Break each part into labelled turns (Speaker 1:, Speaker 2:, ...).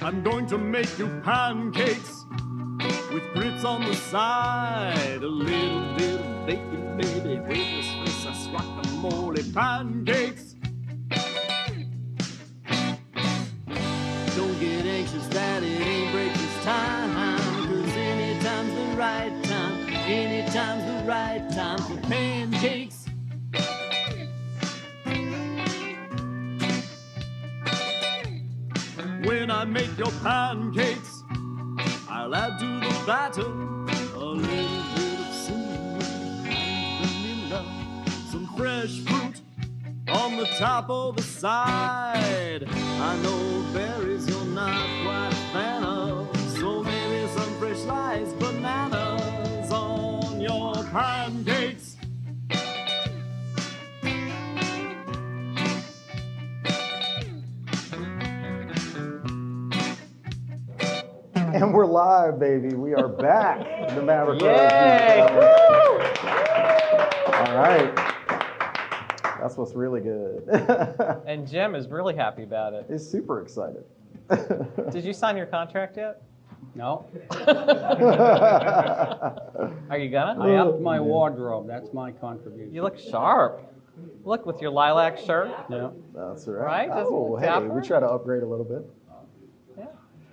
Speaker 1: I'm going to make you pancakes with grits on the side. A little bit of bacon, baby. With this face, I guacamole pancakes. Don't get anxious that it ain't breakfast time, 'cause anytime's the right time. Anytime's the right time for pancakes. When I make your pancakes, I'll add to the batter a little bit of cinnamon and vanilla, some fresh fruit on the top or the side. I know berries you're not quite a fan of, so maybe some fresh sliced bananas on your pancakes.
Speaker 2: And we're live, baby. We are back. The Maverick Rose Music Hour. All right. That's what's really good.
Speaker 3: And Jim is really happy about it.
Speaker 2: He's super excited.
Speaker 3: Did you sign your contract yet?
Speaker 4: No.
Speaker 3: Are you gonna?
Speaker 4: I upped my wardrobe. That's my contribution.
Speaker 3: You look sharp. Look, with your lilac shirt.
Speaker 4: Yeah.
Speaker 2: That's right.
Speaker 3: Right? Doesn't
Speaker 2: Oh,
Speaker 3: it
Speaker 2: hey,
Speaker 3: dapper?
Speaker 2: we try to upgrade a little bit.
Speaker 3: Yeah.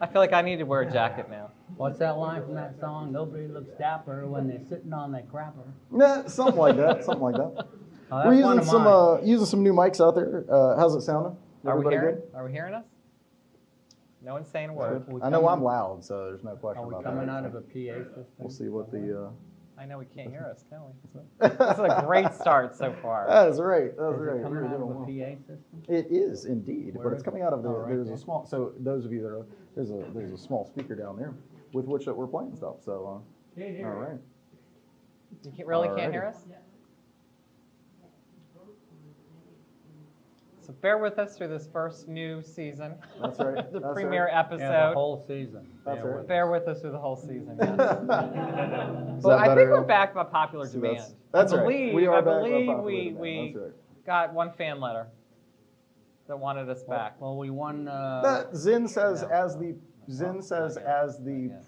Speaker 3: I feel like I need to wear a jacket now.
Speaker 4: What's that line from that song? Nobody looks dapper when they're sitting on their crapper.
Speaker 2: Nah, something like that. Something like that.
Speaker 4: Oh, that's
Speaker 2: We're
Speaker 4: one
Speaker 2: using
Speaker 4: of mine.
Speaker 2: using some new mics out there. How's it sounding?
Speaker 3: Are we
Speaker 2: Everybody
Speaker 3: hearing us? No one's saying a
Speaker 2: good?
Speaker 3: word.
Speaker 2: I know I'm loud, so there's no question
Speaker 4: Are we
Speaker 2: about
Speaker 4: coming
Speaker 2: that.
Speaker 4: out of a PA system?
Speaker 2: We'll see what the.
Speaker 3: I know we can't hear us, can we? This is a great start so far.
Speaker 2: That's right. That's
Speaker 4: Is
Speaker 2: right.
Speaker 4: it coming
Speaker 2: We're
Speaker 4: out of
Speaker 2: doing
Speaker 4: a
Speaker 2: well.
Speaker 4: PA system?
Speaker 2: It is indeed,
Speaker 4: Where
Speaker 2: but it's
Speaker 4: is
Speaker 2: coming
Speaker 4: it?
Speaker 2: out of the.
Speaker 4: Oh, right
Speaker 2: There's
Speaker 4: there.
Speaker 2: a small. So those of you that are there's a small speaker down there, with which that we're playing stuff. So all right.
Speaker 3: You really can't
Speaker 2: Alrighty.
Speaker 3: hear us? So bear with us through this first new season.
Speaker 2: That's right.
Speaker 3: The
Speaker 2: That's
Speaker 3: premiere
Speaker 2: right.
Speaker 3: episode.
Speaker 4: Yeah, the whole season.
Speaker 2: That's
Speaker 4: Yeah,
Speaker 2: right.
Speaker 3: Bear with us through the whole season. Yes.
Speaker 2: Is
Speaker 3: Well,
Speaker 2: that
Speaker 3: I think
Speaker 2: better?
Speaker 3: we're back by popular
Speaker 2: See,
Speaker 3: demand.
Speaker 2: that's
Speaker 3: I
Speaker 2: right.
Speaker 3: believe,
Speaker 2: We are
Speaker 3: I
Speaker 2: back by
Speaker 3: believe
Speaker 2: popular
Speaker 3: we
Speaker 2: demand. That's right.
Speaker 3: got one fan letter that wanted us back.
Speaker 4: Well, we won.
Speaker 2: Zin says
Speaker 4: no.
Speaker 2: as the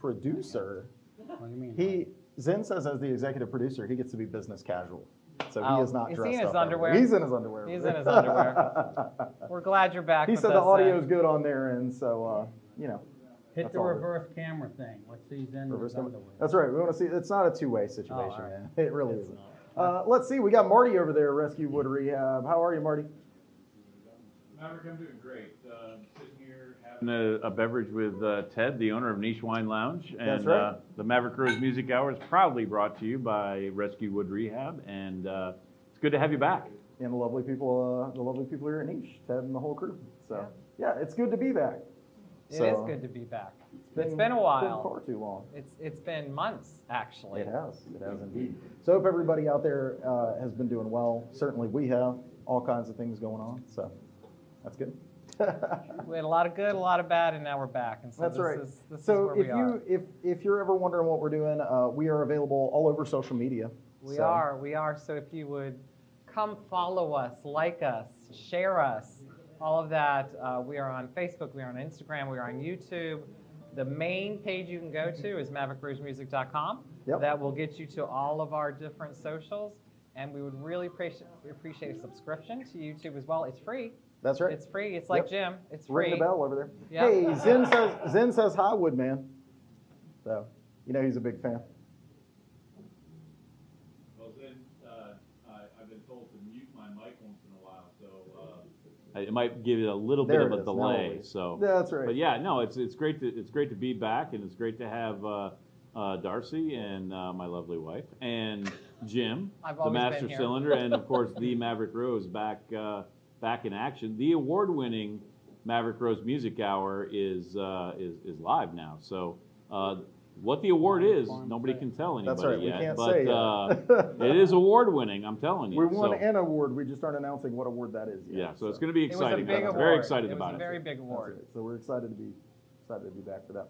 Speaker 2: producer.
Speaker 4: What do you mean?
Speaker 2: Zin says as the executive producer, he gets to be business casual. So
Speaker 3: Oh,
Speaker 2: he is not
Speaker 3: is he
Speaker 2: dressed
Speaker 3: in his
Speaker 2: up.
Speaker 3: underwear?
Speaker 2: He's in his underwear.
Speaker 3: He's in his underwear. We're glad you're back.
Speaker 2: He
Speaker 3: with
Speaker 2: said the
Speaker 3: us,
Speaker 2: audio is good on their end, so
Speaker 4: Hit
Speaker 2: that's
Speaker 4: the
Speaker 2: all.
Speaker 4: reverse camera thing. Let's see Zen
Speaker 2: Reverse
Speaker 4: his
Speaker 2: camera.
Speaker 4: underwear.
Speaker 2: That's right. We want to see. It's not a two-way situation,
Speaker 4: Oh, all right.
Speaker 2: man. It really isn't. Let's see. We got Marty over there, Rescue Wood Rehab. How are you, Marty?
Speaker 5: Maverick, I'm doing great. Sitting here having a beverage with Ted, the owner of Niche Wine Lounge. And
Speaker 2: That's right.
Speaker 5: The Maverick Rose Music Hour is proudly brought to you by Rescue Wood Rehab. And it's good to have you back.
Speaker 2: And the lovely people here at Niche, Ted and the whole crew. So yeah, it's good to be back.
Speaker 3: It is good to be back. It's been a
Speaker 2: Been
Speaker 3: while.
Speaker 2: far too long.
Speaker 3: It's been months, actually.
Speaker 2: It has indeed. So hope everybody out there has been doing well. Certainly we have all kinds of things going on. So that's good.
Speaker 3: We had a lot of good, a lot of bad, and now we're back. And so
Speaker 2: That's
Speaker 3: this
Speaker 2: right.
Speaker 3: is
Speaker 2: So
Speaker 3: where
Speaker 2: if
Speaker 3: we are.
Speaker 2: if you're ever wondering what we're doing, we are available all over social media.
Speaker 3: We are. So if you would come follow us, like us, share us, all of that. We are on Facebook, we are on Instagram, we are on YouTube. The main page you can go to is maverickrosemusic.com.
Speaker 2: Yep.
Speaker 3: That will get you to all of our different socials. And we would really appreciate a subscription to YouTube as well. It's free.
Speaker 2: That's right.
Speaker 3: It's free. It's like
Speaker 2: Yep.
Speaker 3: Jim. It's free.
Speaker 2: Ring the bell over there.
Speaker 3: Yep.
Speaker 2: Hey, Zen says hi, Woodman. So you know he's a big fan.
Speaker 5: Well, then, I've been told to mute my mic once in a while, so it might give it a little bit
Speaker 2: There
Speaker 5: of
Speaker 2: it
Speaker 5: a
Speaker 2: is.
Speaker 5: delay.
Speaker 2: Now it is.
Speaker 5: So,
Speaker 2: That's right.
Speaker 5: but yeah, no, it's great to be back, and it's great to have Darcy and my lovely wife and Jim,
Speaker 3: I've
Speaker 5: the
Speaker 3: always been
Speaker 5: master
Speaker 3: here.
Speaker 5: cylinder, and of course the Maverick Rose back in action. The award-winning Maverick Rose Music Hour is live now. So what the award is, nobody can tell anybody
Speaker 2: That's right, we
Speaker 5: yet.
Speaker 2: can't
Speaker 5: but
Speaker 2: say yet.
Speaker 5: it is award-winning. I'm telling you.
Speaker 2: We won
Speaker 5: So,
Speaker 2: an award. We just aren't announcing what award that is yet.
Speaker 5: yeah, so it's going to be
Speaker 3: It was a
Speaker 5: exciting.
Speaker 3: big
Speaker 5: I'm
Speaker 3: award.
Speaker 5: very excited
Speaker 3: It
Speaker 5: about
Speaker 3: was a
Speaker 5: it.
Speaker 3: very big
Speaker 2: That's
Speaker 3: award.
Speaker 2: right. So we're excited to be back for that.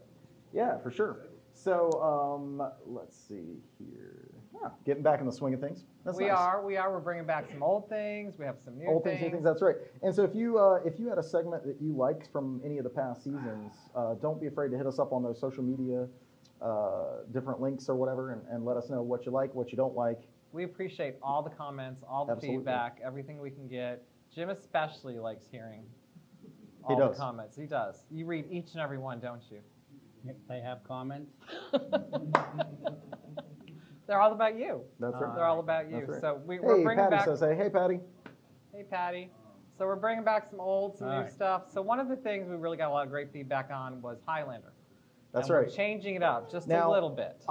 Speaker 2: Yeah, for sure. So let's see here. Getting back in the swing of things. That's
Speaker 3: We
Speaker 2: nice.
Speaker 3: are. We're bringing back some old things. We have some new
Speaker 2: Old things, new things. That's right. And so if you had a segment that you liked from any of the past seasons, don't be afraid to hit us up on those social media, different links or whatever, and let us know what you like, what you don't like.
Speaker 3: We appreciate all the comments, all the
Speaker 2: Absolutely.
Speaker 3: feedback, everything we can get. Jim especially likes hearing all the comments. He does. You read each and every one, don't you?
Speaker 4: They have comments.
Speaker 3: They're all about you.
Speaker 2: That's right.
Speaker 3: They're all about you.
Speaker 2: That's right.
Speaker 3: So we're
Speaker 2: Hey,
Speaker 3: bringing
Speaker 2: Patty
Speaker 3: back.
Speaker 2: says, hey, Patty.
Speaker 3: Hey, Patty. So we're bringing back some old, some
Speaker 4: All
Speaker 3: new
Speaker 4: right.
Speaker 3: stuff. So one of the things we really got a lot of great feedback on was Highlander.
Speaker 2: That's
Speaker 3: and
Speaker 2: right.
Speaker 3: We're changing it up just
Speaker 2: Now,
Speaker 3: a little bit.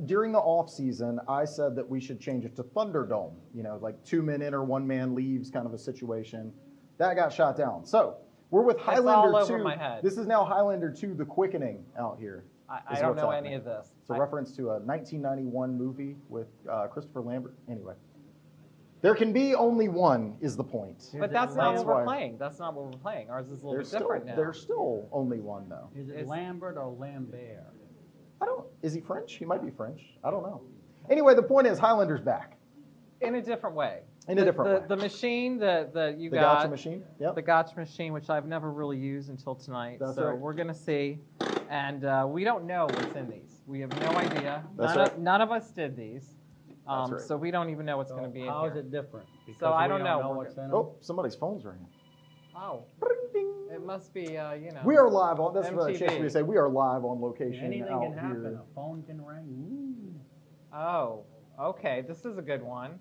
Speaker 2: During the off season, I said that we should change it to Thunderdome. You know, like 2 men in or 1 man leaves kind of a situation. That got shot down. So we're with Highlander
Speaker 3: all over
Speaker 2: 2.
Speaker 3: my head.
Speaker 2: This is now Highlander 2: The Quickening out here.
Speaker 3: I don't know any of this.
Speaker 2: It's a reference to a 1991 movie with Christopher Lambert. Anyway, there can be only one is the point.
Speaker 3: But that's not
Speaker 2: That's
Speaker 3: what we're
Speaker 2: why-
Speaker 3: playing. That's not what we're playing. Ours is a little
Speaker 2: There's
Speaker 3: bit different now.
Speaker 2: There's still only one though.
Speaker 4: Is it
Speaker 3: It's-
Speaker 4: Lambert or Lambert?
Speaker 2: Is he French? He might be French. I don't know. Anyway, the point is Highlander's back.
Speaker 3: In a different way.
Speaker 2: In a different way.
Speaker 3: The machine that you
Speaker 2: The
Speaker 3: got.
Speaker 2: gotcha machine? Yep.
Speaker 3: The gotcha machine, which I've never really used until tonight.
Speaker 2: That's
Speaker 3: so
Speaker 2: right.
Speaker 3: we're going to see. And we don't know what's in these. We have no idea.
Speaker 2: That's right.
Speaker 3: None of us did these.
Speaker 2: That's right.
Speaker 3: So we don't even know what's going to be in
Speaker 4: How
Speaker 3: here.
Speaker 4: is it different? Because
Speaker 3: I
Speaker 4: we
Speaker 3: don't know.
Speaker 4: what's in them?
Speaker 2: Oh, somebody's phone's ringing.
Speaker 3: Oh, it must be, you know.
Speaker 2: We are live on, that's what I
Speaker 3: MTV.
Speaker 2: changed me to say, we are live on location
Speaker 4: Anything
Speaker 2: out
Speaker 4: can happen.
Speaker 2: here.
Speaker 4: A phone can ring.
Speaker 3: Oh, okay. This is a good one.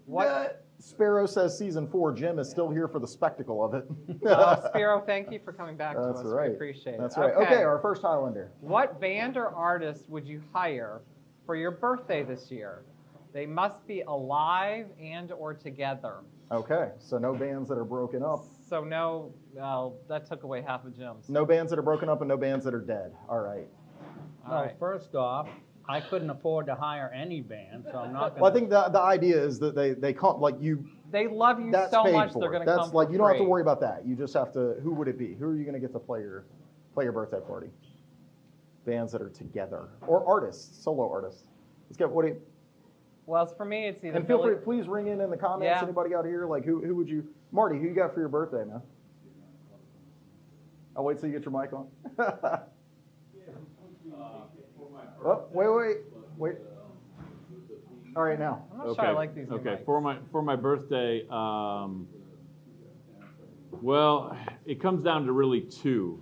Speaker 3: What?
Speaker 2: Sparrow says season 4, Jim is still here for the spectacle of it.
Speaker 3: Spiro, thank you for coming back to
Speaker 2: That's
Speaker 3: us.
Speaker 2: right.
Speaker 3: We appreciate it.
Speaker 2: That's right. Okay, our first Highlander.
Speaker 3: What band or artist would you hire for your birthday this year? They must be alive and or together.
Speaker 2: Okay, so no bands that are broken up.
Speaker 3: So no, well, that took away half of Jim's.
Speaker 2: No bands that are broken up and no bands that are dead. All right.
Speaker 3: All
Speaker 4: Well,
Speaker 3: right.
Speaker 4: first off, I couldn't afford to hire any band, so I'm not going to.
Speaker 2: Well, I think the idea is that they come, like you,
Speaker 3: They love you
Speaker 2: that's
Speaker 3: so
Speaker 2: paid
Speaker 3: much
Speaker 2: for.
Speaker 3: they're going to
Speaker 2: That's
Speaker 3: come
Speaker 2: like,
Speaker 3: for
Speaker 2: you don't have to
Speaker 3: free.
Speaker 2: worry about that. You just have to, who would it be? Who are you going to get to play your birthday party? Bands that are together. Or artists, solo artists. Let's get, what do you,
Speaker 3: Well, for me, it's either
Speaker 2: and feel free,
Speaker 3: Billy.
Speaker 2: please ring in the comments.
Speaker 3: Yeah.
Speaker 2: Anybody out here, like who would you, Marty, who you got for your birthday, man? I'll wait till you get your mic on. Oh, wait. All right, now.
Speaker 3: I'm not sure I like these new
Speaker 5: Okay,
Speaker 3: mics.
Speaker 5: for my birthday, well, it comes down to really 2.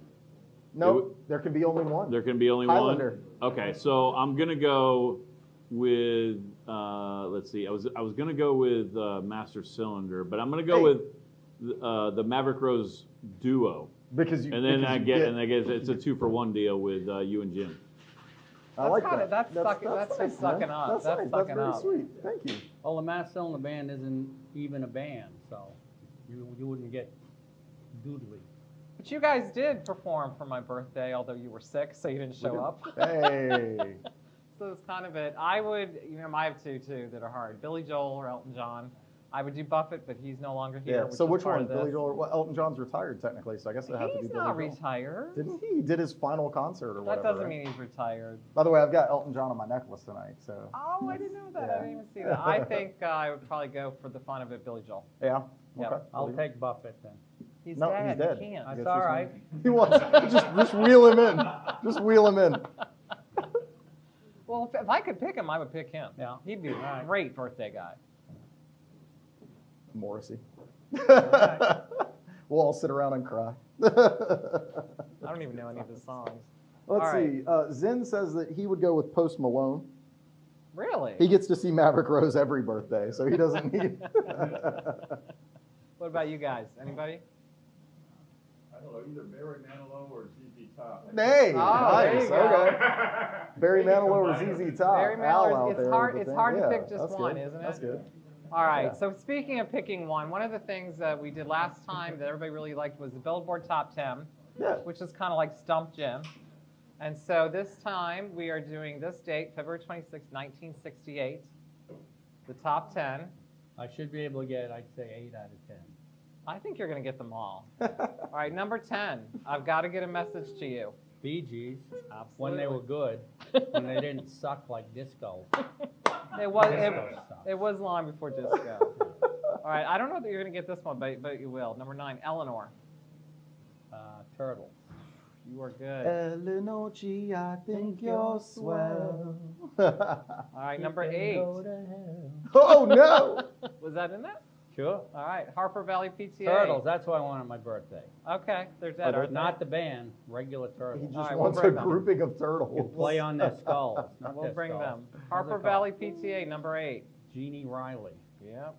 Speaker 2: No, there can be only one.
Speaker 5: There can be only
Speaker 2: Highlander.
Speaker 5: one. Okay, so I'm gonna go with let's see. I was gonna go with Master Cylinder, but I'm gonna go with the Maverick Rose duo.
Speaker 2: Because you,
Speaker 5: And then
Speaker 2: because
Speaker 5: I
Speaker 2: you
Speaker 5: get it's a 2-for-1 deal with you and Jim.
Speaker 2: I like
Speaker 3: kinda-
Speaker 2: that.
Speaker 3: that's
Speaker 2: nice,
Speaker 3: just
Speaker 2: man.
Speaker 3: sucking up.
Speaker 2: That's
Speaker 3: That's
Speaker 2: nice.
Speaker 3: sucking
Speaker 2: That's
Speaker 3: up.
Speaker 2: very sweet. Thank you.
Speaker 4: Well, the Mass Cylinder Band isn't even a band, so you wouldn't get doodly.
Speaker 3: But you guys did perform for my birthday, although you were sick, so you didn't show up.
Speaker 2: Hey.
Speaker 3: So it's kind of it. I would, I have two too that are hard. Billy Joel or Elton John. I would do Buffett, but he's no longer here.
Speaker 2: Yeah. So
Speaker 3: is
Speaker 2: which
Speaker 3: part
Speaker 2: one?
Speaker 3: of this.
Speaker 2: Billy Joel? Or, well, Elton John's retired technically, so I guess it have to be
Speaker 3: He's
Speaker 2: Billy
Speaker 3: not
Speaker 2: Joel.
Speaker 3: retired.
Speaker 2: Didn't he? He did his final concert or
Speaker 3: That
Speaker 2: whatever.
Speaker 3: doesn't
Speaker 2: right?
Speaker 3: mean he's retired.
Speaker 2: By the way, I've got Elton John on my necklace tonight, so.
Speaker 3: Oh, I didn't know that.
Speaker 2: Yeah.
Speaker 3: I didn't even see that. I think I would probably go for the fun of it, Billy Joel.
Speaker 2: Yeah.
Speaker 3: Yeah.
Speaker 2: Okay.
Speaker 4: I'll take Buffett then.
Speaker 3: He's
Speaker 2: No,
Speaker 3: dead.
Speaker 2: he's dead.
Speaker 3: He can't.
Speaker 4: That's
Speaker 2: guess
Speaker 4: all
Speaker 2: this
Speaker 4: right.
Speaker 2: He wants just wheel him in. Just wheel him in.
Speaker 3: Well, if I could pick him, I would pick him.
Speaker 4: Yeah.
Speaker 3: He'd be a great birthday guy.
Speaker 2: Morrissey. We'll all sit around and cry.
Speaker 3: I don't even know any of his songs.
Speaker 2: Let's
Speaker 3: All right.
Speaker 2: see. Zen says that he would go with Post Malone.
Speaker 3: Really?
Speaker 2: He gets to see Maverick Rose every birthday, so he doesn't need.
Speaker 3: What about you guys? Anybody?
Speaker 6: I don't know, either Barry Manilow or ZZ Top.
Speaker 2: Hey,
Speaker 3: Oh, there
Speaker 2: nice.
Speaker 3: you go.
Speaker 2: Okay. Barry Manilow or ZZ Top.
Speaker 3: Barry
Speaker 2: Al
Speaker 3: Manilow,
Speaker 2: out
Speaker 3: it's
Speaker 2: there
Speaker 3: hard-
Speaker 2: with the
Speaker 3: it's
Speaker 2: thing.
Speaker 3: hard to
Speaker 2: Yeah,
Speaker 3: pick just
Speaker 2: that's
Speaker 3: one,
Speaker 2: good.
Speaker 3: isn't it?
Speaker 2: That's good.
Speaker 3: All right,
Speaker 2: Yeah.
Speaker 3: so speaking of picking one of the things that we did last time that everybody really liked was the Billboard Top 10,
Speaker 2: Yeah.
Speaker 3: which is kind of like Stump Jim. And so this time we are doing this date, February 26, 1968, the top 10.
Speaker 4: I should be able to get, I'd say, 8 out of 10.
Speaker 3: I think you're going to get them all. All right, number 10, I've got to get a message to you.
Speaker 4: Bee Gees,
Speaker 3: Absolutely.
Speaker 4: when they were good, when they didn't suck like disco.
Speaker 3: It was
Speaker 4: Disco stuff.
Speaker 3: it was long before disco. All right, I don't know that you're gonna get this one, but you will. Number 9, Eleanor.
Speaker 4: Turtle.
Speaker 3: You are good.
Speaker 2: Eleanor G, I think you're swell.
Speaker 3: All right, number 8.
Speaker 2: Oh no!
Speaker 3: Was that in that?
Speaker 4: Sure.
Speaker 3: All right, Harper Valley PTA.
Speaker 4: Turtles, that's what I want on my birthday.
Speaker 3: Okay, they're dead, aren't they?
Speaker 4: Not the band, regular
Speaker 2: He
Speaker 4: turtles.
Speaker 2: just
Speaker 3: All right,
Speaker 2: wants
Speaker 3: we'll
Speaker 2: a
Speaker 3: bring them.
Speaker 2: grouping of
Speaker 4: You
Speaker 2: turtles.
Speaker 4: play on their skulls. Not
Speaker 3: We'll
Speaker 4: their
Speaker 3: bring
Speaker 4: skulls.
Speaker 3: them.
Speaker 4: What's it
Speaker 3: Harper
Speaker 4: called?
Speaker 3: Valley PTA, number 8.
Speaker 4: Jeannie Riley.
Speaker 3: Yep.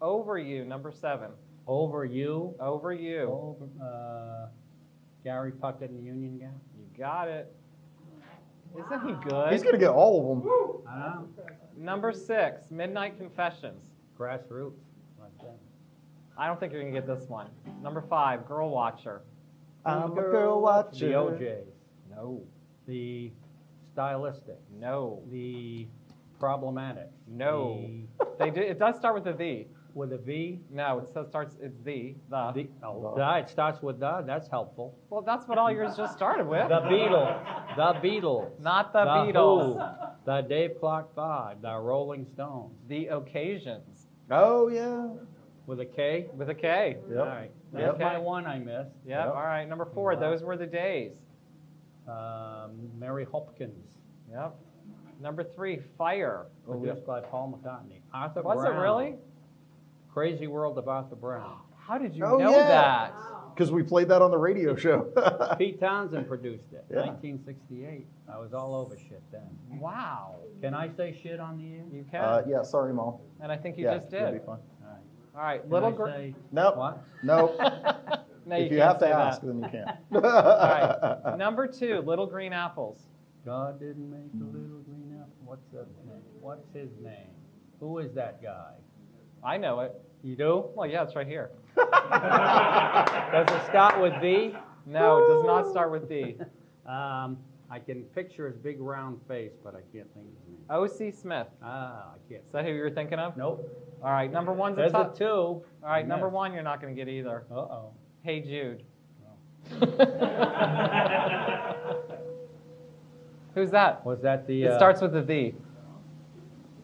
Speaker 3: Over You, number 7.
Speaker 4: Over You.
Speaker 3: Over You.
Speaker 4: Over, Gary Puckett and the Union Gap.
Speaker 3: You got it. Isn't he good?
Speaker 2: He's gonna get all of them.
Speaker 4: I know.
Speaker 3: Number 6, Midnight Confessions.
Speaker 4: Grassroots. Like that.
Speaker 3: I don't think you're gonna get this one. Number 5, Girl Watcher.
Speaker 2: I'm a girl watcher.
Speaker 4: The OJs.
Speaker 3: No.
Speaker 4: The Stylistic.
Speaker 3: No.
Speaker 4: The Problematic.
Speaker 3: No.
Speaker 4: The,
Speaker 3: They do. It does start with a V.
Speaker 4: with a V.
Speaker 3: No, it says starts. It's the.
Speaker 4: The, it starts with the. That's helpful.
Speaker 3: Well, that's what all yours just started with.
Speaker 4: The Beatles. The Beatles.
Speaker 3: Not the Beatles.
Speaker 4: Who, the Dave Clark 5. The Rolling Stones.
Speaker 3: The Occasions.
Speaker 2: Oh yeah.
Speaker 4: With a K.
Speaker 3: With a K.
Speaker 2: Yep.
Speaker 4: All right. That's
Speaker 3: Yep.
Speaker 4: my one I missed.
Speaker 3: Yep. All right. Number 4, Those Were the Days.
Speaker 4: Mary Hopkins.
Speaker 3: Yep. Number 3, Fire.
Speaker 4: Produced by Paul McCartney. Arthur
Speaker 3: Was
Speaker 4: Brown.
Speaker 3: it really?
Speaker 4: Crazy World of Arthur Brown.
Speaker 3: How did you
Speaker 2: Oh,
Speaker 3: know
Speaker 2: yeah.
Speaker 3: that?
Speaker 2: Because we played that on the radio show.
Speaker 4: Pete Townsend produced it.
Speaker 2: Yeah.
Speaker 4: 1968. I was all over shit then.
Speaker 3: Wow.
Speaker 4: Can I say shit on the air?
Speaker 3: You can.
Speaker 2: Yeah, sorry, Mom.
Speaker 3: And I think you
Speaker 2: Yeah,
Speaker 3: just
Speaker 2: you'll
Speaker 3: did.
Speaker 2: be fine.
Speaker 3: All right.
Speaker 4: Can
Speaker 3: Little
Speaker 4: I
Speaker 3: girl.
Speaker 4: say
Speaker 2: Nope.
Speaker 4: what?
Speaker 2: Nope.
Speaker 3: No,
Speaker 2: If you
Speaker 3: can't
Speaker 2: have to
Speaker 3: say
Speaker 2: ask,
Speaker 3: that.
Speaker 2: then you can't.
Speaker 3: All right. Number 2, Little Green Apples.
Speaker 4: God didn't make a little green apple. What's his name? What's his name? Who is that guy?
Speaker 3: I know it.
Speaker 4: You do?
Speaker 3: Well, yeah, it's right here.
Speaker 4: Does it start with V?
Speaker 3: No, it does not start with D.
Speaker 4: I can picture his big round face, but I can't think of his name.
Speaker 3: O.C. Smith.
Speaker 4: I can't.
Speaker 3: Is that who you were thinking of?
Speaker 4: Nope.
Speaker 3: All right, number 1's a
Speaker 4: There's a
Speaker 3: tough.
Speaker 4: 2.
Speaker 3: All right, number
Speaker 4: Yes.
Speaker 3: 1 you're not going to get either.
Speaker 4: Uh-oh.
Speaker 3: Hey Jude. Who's that?
Speaker 4: Was that the?
Speaker 3: It starts with a V.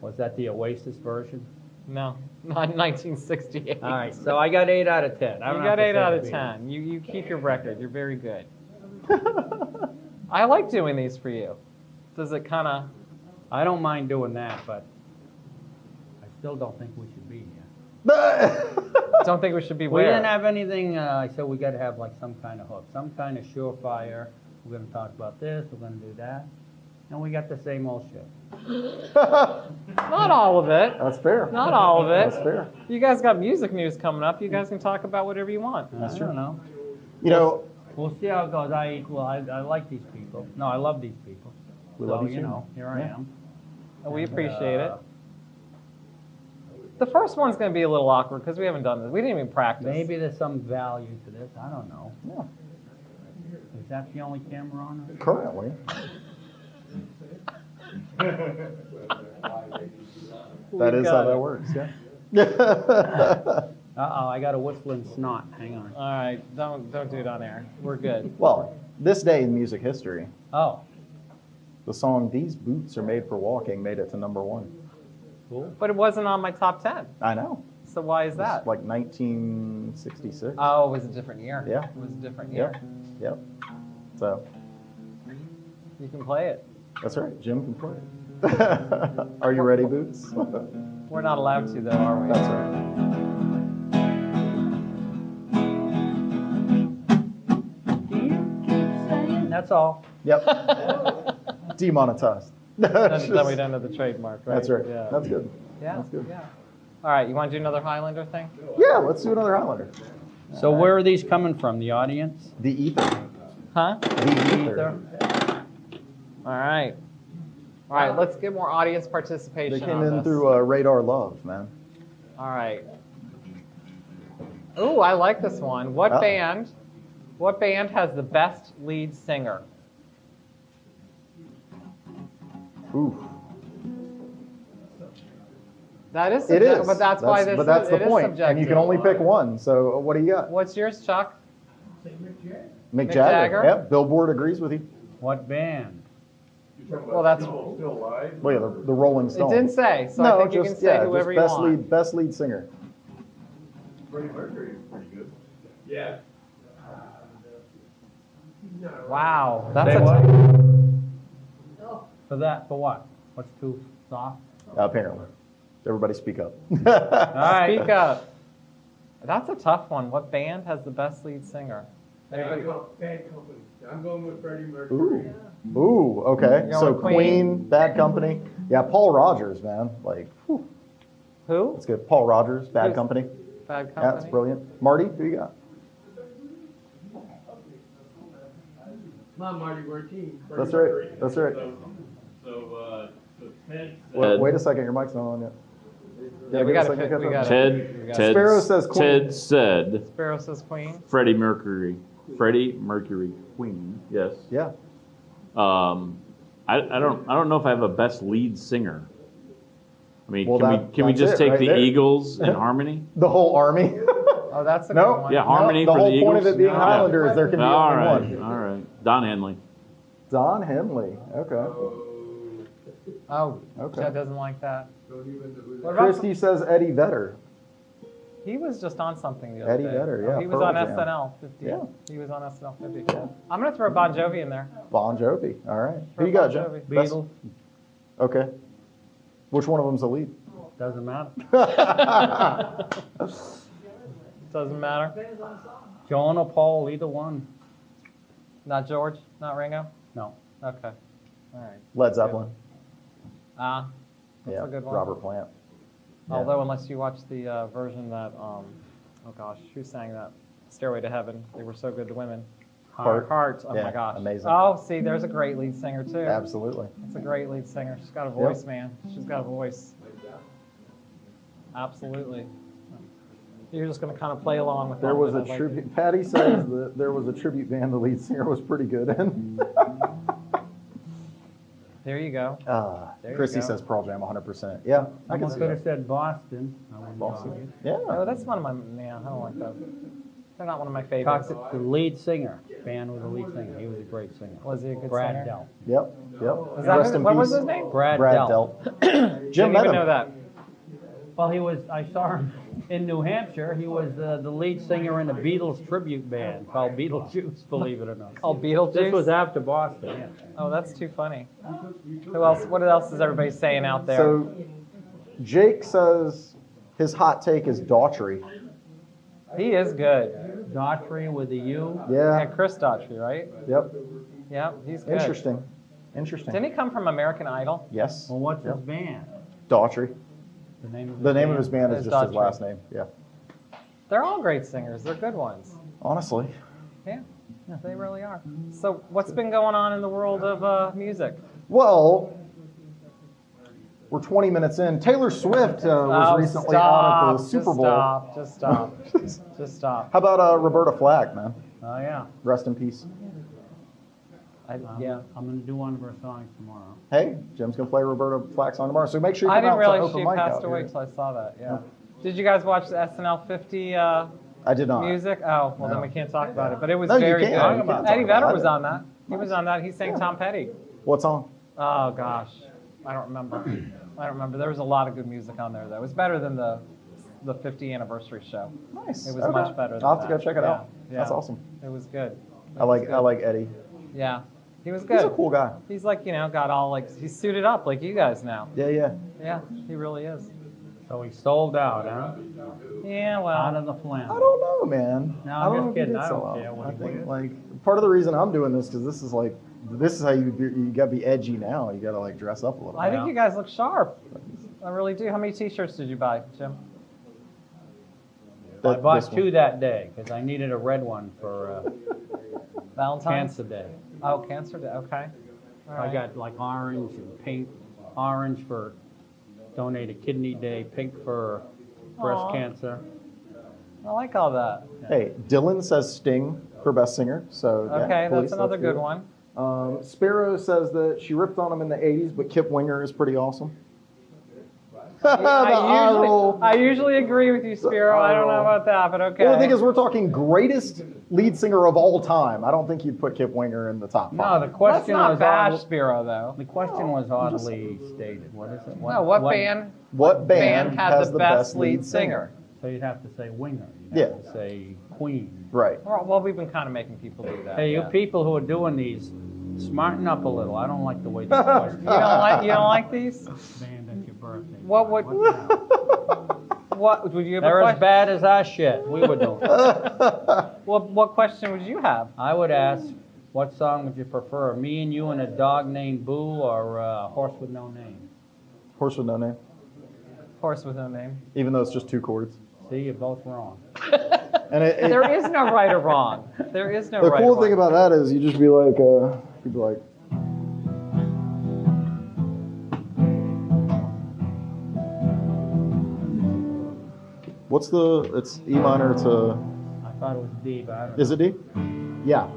Speaker 4: Was that the Oasis version?
Speaker 3: No, not 1968.
Speaker 4: All right, so I got 8 out of 10. I
Speaker 3: You
Speaker 4: don't
Speaker 3: got
Speaker 4: have to
Speaker 3: 8
Speaker 4: say
Speaker 3: out
Speaker 4: the
Speaker 3: of
Speaker 4: Beatles.
Speaker 3: 10. You keep your record. You're very good. I like doing these for you. Does it kind of?
Speaker 4: I don't mind doing that, but I still don't think we should be here.
Speaker 3: Don't think we should be
Speaker 4: We
Speaker 3: where?
Speaker 4: didn't have anything. I said we got to have like some kind of hook, some kind of surefire. We're going to talk about this. We're going to do that, and we got the same old shit.
Speaker 3: Not all of it.
Speaker 2: That's fair.
Speaker 3: Not all of it.
Speaker 2: That's fair.
Speaker 3: You guys got music news coming up. You guys can talk about whatever you want.
Speaker 4: I don't know.
Speaker 2: You know,
Speaker 4: We'll see how it goes. I like these people. No, I love these people.
Speaker 2: We
Speaker 4: so,
Speaker 2: love you
Speaker 4: you
Speaker 2: too.
Speaker 4: know, here I
Speaker 2: Yeah.
Speaker 4: am.
Speaker 3: And we
Speaker 4: And,
Speaker 3: appreciate it. The first one's going to be a little awkward because we haven't done this. We didn't even practice.
Speaker 4: Maybe there's some value to this. I don't know.
Speaker 2: yeah,
Speaker 4: Is that the only camera on? Right?
Speaker 2: currently. That is how that works, yeah.
Speaker 4: Uh-oh, I got a whistling snot. Hang on.
Speaker 3: All right, don't do it on air. We're good.
Speaker 2: Well, this day in music history,
Speaker 4: Oh,
Speaker 2: the song "These Boots Are Made for Walking" made it to #1.
Speaker 4: cool.
Speaker 3: But it wasn't on my top 10.
Speaker 2: I know.
Speaker 3: So why is that?
Speaker 2: It's like 1966.
Speaker 3: Oh, it was a different year.
Speaker 2: Yeah.
Speaker 3: It was a different year.
Speaker 2: Yep. So
Speaker 3: You can play it.
Speaker 2: that's right. Jim can play it. Are you ready, Boots?
Speaker 3: We're not allowed to, though, are we?
Speaker 2: That's right.
Speaker 4: That's all.
Speaker 2: Yep. Demonetized.
Speaker 3: Then we don't have the trademark, right?
Speaker 2: That's right.
Speaker 3: Yeah.
Speaker 2: That's good.
Speaker 3: Yeah.
Speaker 2: That's good.
Speaker 3: Yeah. All right, you want to do another Highlander thing?
Speaker 2: Yeah, let's do another Highlander.
Speaker 4: So where are these coming from? The audience?
Speaker 2: The Ether.
Speaker 3: Huh?
Speaker 2: The Ether.
Speaker 3: All right. All right, let's get more audience participation
Speaker 2: They came
Speaker 3: on
Speaker 2: in
Speaker 3: this.
Speaker 2: through Radar Love, man.
Speaker 3: All right. Ooh, I like this one. What
Speaker 2: Uh-oh.
Speaker 3: band has the best lead singer?
Speaker 2: Ooh.
Speaker 3: That is
Speaker 2: It is.
Speaker 3: but that's why this
Speaker 2: But that's
Speaker 3: is,
Speaker 2: the
Speaker 3: it is
Speaker 2: point.
Speaker 3: subjective.
Speaker 2: And you can only pick one. So what do you got?
Speaker 3: What's yours, Chuck?
Speaker 2: Mick
Speaker 3: Jagger?
Speaker 2: Jagger. Yep. Billboard agrees with you.
Speaker 4: What band?
Speaker 3: Well, that's.
Speaker 6: Still live?
Speaker 2: Well, yeah, the Rolling
Speaker 3: It
Speaker 2: Stones.
Speaker 3: didn't say, so
Speaker 2: no,
Speaker 3: I think you
Speaker 2: just,
Speaker 3: can say
Speaker 2: yeah,
Speaker 3: whoever
Speaker 2: just
Speaker 3: you want.
Speaker 2: best lead singer.
Speaker 6: Freddie Mercury is pretty good. Yeah.
Speaker 3: Wow,
Speaker 4: Say
Speaker 3: that's a.
Speaker 4: what? For what? What's too soft?
Speaker 2: Apparently. Everybody speak up.
Speaker 4: All right.
Speaker 3: Speak up. That's a tough one. What band has the best lead singer? Anybody?
Speaker 6: Bad company. I'm going with Freddie Mercury.
Speaker 2: Ooh, okay.
Speaker 3: You're
Speaker 2: So
Speaker 3: going Queen?
Speaker 2: Bad Company. Yeah, Paul Rogers, man. Like, whew,
Speaker 3: Who?
Speaker 2: that's good. Paul Rogers, Bad
Speaker 3: Who's-
Speaker 2: Company.
Speaker 3: Bad
Speaker 2: Yeah,
Speaker 3: Company.
Speaker 2: that's brilliant. Marty, who you got?
Speaker 6: Not Marty Wertine.
Speaker 2: That's right. That's right.
Speaker 5: So Ted
Speaker 2: Wait a second, your mic's not on yet.
Speaker 3: Yeah, we
Speaker 2: give us
Speaker 3: got
Speaker 2: a
Speaker 3: to
Speaker 2: second,
Speaker 3: we
Speaker 2: get
Speaker 3: got
Speaker 2: that.
Speaker 3: to.
Speaker 2: Sparrow says Queen.
Speaker 5: Ted said
Speaker 3: Sparrow says Queen.
Speaker 5: Freddie Mercury. Freddie Mercury.
Speaker 2: Queen.
Speaker 5: Yes.
Speaker 2: Yeah.
Speaker 5: I don't know if I have a best lead singer. I mean,
Speaker 2: Well,
Speaker 5: can we
Speaker 2: that's
Speaker 5: just
Speaker 2: it
Speaker 5: take
Speaker 2: right
Speaker 5: the
Speaker 2: there.
Speaker 5: Eagles in harmony?
Speaker 2: The whole army.
Speaker 3: Oh, that's a
Speaker 2: No.
Speaker 3: good one.
Speaker 5: Yeah, harmony
Speaker 2: the
Speaker 5: for
Speaker 2: whole
Speaker 5: the Eagles.
Speaker 2: point of it being
Speaker 5: Yeah.
Speaker 2: Highlander is there can be
Speaker 5: All
Speaker 2: only
Speaker 5: right,
Speaker 2: one.
Speaker 5: all right. Don Henley.
Speaker 2: Don Henley. Okay.
Speaker 3: Oh,
Speaker 2: Okay.
Speaker 3: Chad doesn't like that.
Speaker 6: Don't even know who
Speaker 3: What
Speaker 6: that
Speaker 3: about
Speaker 2: Christy says Eddie Vedder.
Speaker 3: He was just on something the other
Speaker 2: Eddie
Speaker 3: day.
Speaker 2: Vedder,
Speaker 3: Oh,
Speaker 2: yeah,
Speaker 3: he was
Speaker 2: Pearl
Speaker 3: on
Speaker 2: Jam.
Speaker 3: SNL 50.
Speaker 2: Yeah.
Speaker 3: He was on SNL 50. I'm going to throw Bon Jovi in there.
Speaker 2: Bon Jovi. All right.
Speaker 3: Throw
Speaker 2: Who you got,
Speaker 3: Bon
Speaker 2: Jim?
Speaker 3: Jovi.
Speaker 2: Best-
Speaker 4: Beatles.
Speaker 2: Okay. Which one of them's the lead?
Speaker 4: Doesn't matter.
Speaker 3: Doesn't matter.
Speaker 4: John or Paul, either one.
Speaker 3: Not George? Not Ringo?
Speaker 4: No.
Speaker 3: Okay. All right.
Speaker 2: Led Zeppelin.
Speaker 3: That's
Speaker 2: Yeah.
Speaker 3: a good one.
Speaker 2: Robert Plant. Yeah.
Speaker 3: Although, unless you watch the version that, oh gosh, who sang that? Stairway to Heaven. They were so good, the women. Heart. Oh
Speaker 2: Yeah,
Speaker 3: my gosh.
Speaker 2: amazing.
Speaker 3: Oh, see, there's a great lead singer too.
Speaker 2: Absolutely.
Speaker 3: It's a great lead singer. She's got a voice, man. She's got a voice. Absolutely. You're just going to kind of play along with
Speaker 2: There
Speaker 3: that,
Speaker 2: was
Speaker 3: but
Speaker 2: a
Speaker 3: I like
Speaker 2: tribute.
Speaker 3: it.
Speaker 2: Patty says that there was a tribute band the lead singer was pretty good in.
Speaker 3: There you go. There you
Speaker 2: Chrissy
Speaker 3: go.
Speaker 2: says Pearl Jam 100%. Yeah, I can
Speaker 4: Someone
Speaker 2: see
Speaker 4: could have
Speaker 2: that.
Speaker 4: said Boston. I wouldn't
Speaker 2: Boston.
Speaker 4: argue.
Speaker 2: Yeah.
Speaker 3: Oh, that's one of my, I don't like those. They're not one of my favorites.
Speaker 4: Talked to the lead singer. Band with the lead singer. He was a great singer.
Speaker 3: Was he a good
Speaker 4: Brad
Speaker 3: singer?
Speaker 4: Dell.
Speaker 2: Yep. Yep.
Speaker 3: Is that
Speaker 2: Rest
Speaker 3: who,
Speaker 2: in
Speaker 3: what was
Speaker 2: peace.
Speaker 3: his name?
Speaker 4: Brad
Speaker 2: Brad
Speaker 4: Dell.
Speaker 2: Dell.
Speaker 3: Didn't
Speaker 2: Jim met
Speaker 3: even
Speaker 2: him.
Speaker 3: know that.
Speaker 4: Well, I saw him in New Hampshire. He was the lead singer in a Beatles tribute band called Beetlejuice, believe it or not.
Speaker 3: Called Beetlejuice?
Speaker 4: This was after Boston, yeah.
Speaker 3: Oh, that's too funny. Who else? What else is everybody saying out there?
Speaker 2: So Jake says his hot take is Daughtry.
Speaker 3: He is good.
Speaker 4: Daughtry with a U.
Speaker 3: Yeah,
Speaker 2: Yeah.
Speaker 3: Chris Daughtry, right?
Speaker 2: Yep.
Speaker 3: Yeah, he's good.
Speaker 2: Interesting. Interesting.
Speaker 3: Didn't he come from American Idol?
Speaker 2: Yes.
Speaker 4: Well, what's his band?
Speaker 2: Daughtry.
Speaker 4: The name of his
Speaker 2: The name
Speaker 4: band?
Speaker 2: of his band is
Speaker 3: Is
Speaker 2: just his
Speaker 3: Daughtry.
Speaker 2: last name. Yeah.
Speaker 3: They're all great singers. They're good ones.
Speaker 2: Honestly.
Speaker 3: Yeah, they really are. So what's been going on in the world of music?
Speaker 2: Well, we're 20 minutes in. Taylor Swift was recently out at the Super Bowl.
Speaker 3: Just stop. Just stop.
Speaker 2: How about Roberta Flack, man?
Speaker 4: Oh, yeah.
Speaker 2: Rest in peace.
Speaker 3: Yeah.
Speaker 4: I'm going to do one of her songs tomorrow.
Speaker 2: Hey, Jim's gonna play Roberta Flack's song tomorrow, so make sure you
Speaker 3: I
Speaker 2: come
Speaker 3: didn't
Speaker 2: out to
Speaker 3: realize
Speaker 2: open
Speaker 3: she
Speaker 2: mic
Speaker 3: passed
Speaker 2: out
Speaker 3: away
Speaker 2: here.
Speaker 3: till I saw that. Yeah. Did you guys watch the SNL 50
Speaker 2: I did not.
Speaker 3: music? Oh, well then
Speaker 2: No.
Speaker 3: we can't talk about it. But it was
Speaker 2: No, you
Speaker 3: very
Speaker 2: can.
Speaker 3: good.
Speaker 2: You can talk
Speaker 3: Eddie
Speaker 2: about
Speaker 3: Vedder
Speaker 2: it.
Speaker 3: was on that. He was on that. He sang Tom Petty.
Speaker 2: What song?
Speaker 3: Oh gosh, I don't remember. There was a lot of good music on there though. It was better than the 50 anniversary show.
Speaker 2: Nice.
Speaker 3: It was
Speaker 2: Okay.
Speaker 3: much better than
Speaker 2: I'll have to
Speaker 3: that.
Speaker 2: go check it
Speaker 3: Yeah,
Speaker 2: out.
Speaker 3: yeah.
Speaker 2: That's awesome.
Speaker 3: It was good.
Speaker 2: I like Eddie.
Speaker 3: Yeah, he was good.
Speaker 2: He's a cool guy.
Speaker 3: He's like, got all like, he's suited up like you guys now.
Speaker 2: Yeah.
Speaker 3: Yeah, he really is.
Speaker 4: So he sold out, huh?
Speaker 3: Yeah,
Speaker 4: Out
Speaker 3: well,
Speaker 4: of the flannel.
Speaker 2: I don't know, man.
Speaker 4: No,
Speaker 2: I
Speaker 4: I'm
Speaker 2: don't
Speaker 4: just
Speaker 2: know if he
Speaker 4: kidding.
Speaker 2: did
Speaker 4: I
Speaker 2: sell
Speaker 4: don't
Speaker 2: out.
Speaker 4: care what
Speaker 2: I
Speaker 4: he
Speaker 2: think
Speaker 4: did.
Speaker 2: like part of the reason I'm doing this because this is how you gotta be edgy now. You gotta like dress up a little.
Speaker 3: I
Speaker 2: bit.
Speaker 3: think you guys look sharp. I really do. How many T-shirts did you buy, Jim?
Speaker 4: I
Speaker 2: This
Speaker 4: bought
Speaker 2: one.
Speaker 4: 2 that day because I needed a red one for
Speaker 3: Valentine's?
Speaker 4: Cancer Day.
Speaker 3: Oh, Cancer Day. Okay. All
Speaker 4: I
Speaker 3: right.
Speaker 4: got like orange and pink. Orange for donated kidney day, pink for breast
Speaker 3: Aw.
Speaker 4: cancer.
Speaker 3: I like all that.
Speaker 2: Hey, Dylan says Sting for best singer. So yeah,
Speaker 3: Okay,
Speaker 2: Police,
Speaker 3: that's another good one.
Speaker 2: Sparrow says that she ripped on him in the '80s, but Kip Winger is pretty awesome. The eye roll.
Speaker 3: I usually agree with you, Spiro. I don't know about that, but okay.
Speaker 2: Well, the thing is, we're talking greatest lead singer of all time. I don't think you'd put Kip Winger in the top 5.
Speaker 4: No, the
Speaker 3: Let's
Speaker 4: question
Speaker 3: not
Speaker 4: was
Speaker 3: bash
Speaker 4: odd-
Speaker 3: Spiro, though.
Speaker 4: the question was oddly stated. What is it?
Speaker 3: No, what band?
Speaker 2: What band
Speaker 3: had
Speaker 2: has
Speaker 3: the best lead singer?
Speaker 4: So you'd have to say Winger. You'd have to say Queen.
Speaker 2: Right.
Speaker 3: Well, we've been kind of making people do that.
Speaker 4: Hey, you
Speaker 3: yeah.
Speaker 4: people who are doing these, smarten up a little. I don't like the way these questions.
Speaker 3: You don't like these?
Speaker 4: Band at your birthday.
Speaker 3: What would you have a
Speaker 4: They're as
Speaker 3: question?
Speaker 4: bad as our shit. We were doing.
Speaker 3: What question would you have?
Speaker 4: I would ask, what song would you prefer? Me and You and a Dog Named Boo, or Horse with No Name?
Speaker 2: Horse with no name,
Speaker 3: Horse with no name.
Speaker 2: even though it's just 2 chords.
Speaker 4: See, you're both wrong.
Speaker 2: And
Speaker 3: There is no right or wrong. There is no
Speaker 2: the
Speaker 3: right
Speaker 2: cool
Speaker 3: or
Speaker 2: thing
Speaker 3: wrong.
Speaker 2: about that is you just be like, you'd be like, it's E minor to,
Speaker 4: I thought it was D, but I don't know.
Speaker 2: is it D? Yeah.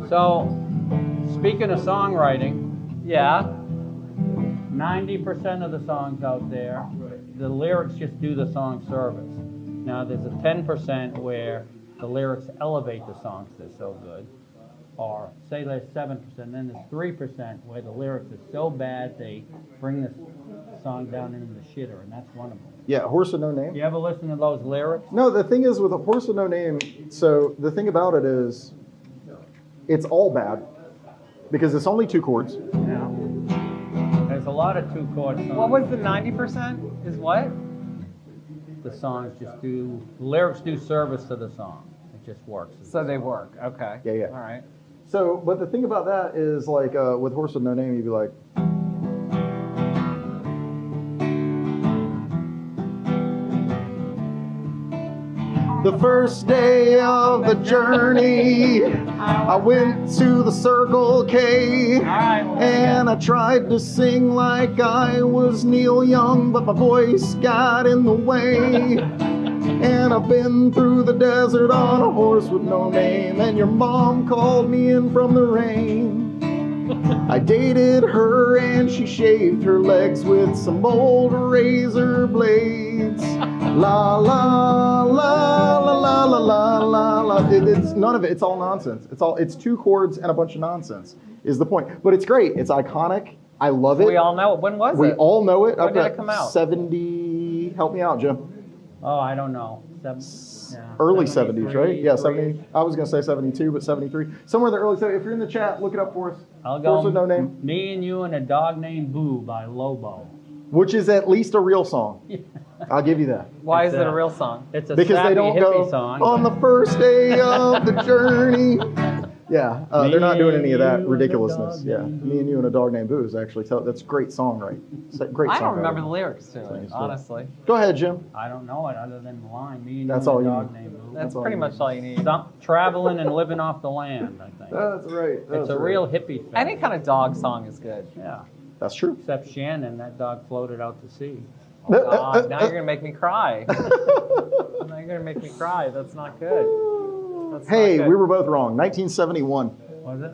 Speaker 4: So, speaking of songwriting,
Speaker 3: Yeah.
Speaker 4: 90% of the songs out there, the lyrics just do the song service. Now, there's a 10% where the lyrics elevate the songs, they're so good. Or say there's 7%, then there's 3% where the lyrics are so bad they bring the song down into the shitter, and that's one of them.
Speaker 2: Yeah, Horse with no name.
Speaker 4: You ever listen to those lyrics?
Speaker 2: No, the thing is with a Horse with no name, so the thing about it is, it's all bad because it's only 2 chords.
Speaker 4: Yeah. There's a lot of 2-chord songs.
Speaker 3: What was the 90%? Is what?
Speaker 4: The songs just do, the lyrics do service to the song. It just works.
Speaker 3: So they work. Okay.
Speaker 2: Yeah.
Speaker 3: All right.
Speaker 2: So, but the thing about that is like with Horse with no name, you'd be like, the first day of the journey, I went to the Circle K, and I tried to sing like I was Neil Young, but my voice got in the way. And I've been through the desert on a horse with no name, and your mom called me in from the rain. I dated her and she shaved her legs with some old razor blades. La la la la la la la la la. It's none of it. It's all nonsense. It's 2 chords and a bunch of nonsense is the point. But it's great. It's iconic. I love it.
Speaker 3: We all know it. When was it?
Speaker 2: We all know it.
Speaker 3: When did it come out?
Speaker 2: 70. Help me out, Jim.
Speaker 4: Oh, I don't know.
Speaker 2: Early 70s,
Speaker 4: 73,
Speaker 2: right? Yeah,
Speaker 4: 3.
Speaker 2: 70. I was going to say 72, but 73. Somewhere in the early 70s. If you're in the chat, look it up for us.
Speaker 4: I'll
Speaker 2: Horse
Speaker 4: go
Speaker 2: with no name.
Speaker 4: Me and You and a Dog Named Boo by Lobo.
Speaker 2: Which is at least a real song. I'll give you that.
Speaker 3: Why
Speaker 4: It's
Speaker 3: is it a
Speaker 4: a-
Speaker 3: real song?
Speaker 4: It's a
Speaker 2: Because
Speaker 4: sappy
Speaker 2: they don't
Speaker 4: hippie
Speaker 2: go
Speaker 4: song.
Speaker 2: on the first day of the journey. Yeah, they're not doing any of that ridiculousness. Yeah, Me and You and a Dog Named Boo is actually that's great songwriting. Great.
Speaker 3: I don't
Speaker 2: songwriting.
Speaker 3: remember the lyrics to
Speaker 2: Same
Speaker 3: it,
Speaker 2: story.
Speaker 3: honestly.
Speaker 2: Go ahead, Jim.
Speaker 4: I don't know it other than the line. Me and
Speaker 2: That's
Speaker 4: You
Speaker 2: all
Speaker 4: and a
Speaker 2: you
Speaker 4: Dog
Speaker 2: need.
Speaker 4: Named Boo.
Speaker 3: That's
Speaker 2: all
Speaker 3: pretty
Speaker 2: you
Speaker 3: much all you need.
Speaker 4: Traveling and living off the land, I think.
Speaker 2: That's right.
Speaker 4: It's a real hippie thing.
Speaker 3: Any kind of dog song is good.
Speaker 4: Yeah.
Speaker 2: That's true.
Speaker 4: Except Shannon, that dog floated out to sea.
Speaker 3: Oh, God, now you're going to make me cry. Now you're going to make me cry. That's not good. That's
Speaker 2: Hey,
Speaker 3: not good.
Speaker 2: we were both wrong. 1971.
Speaker 4: Was it?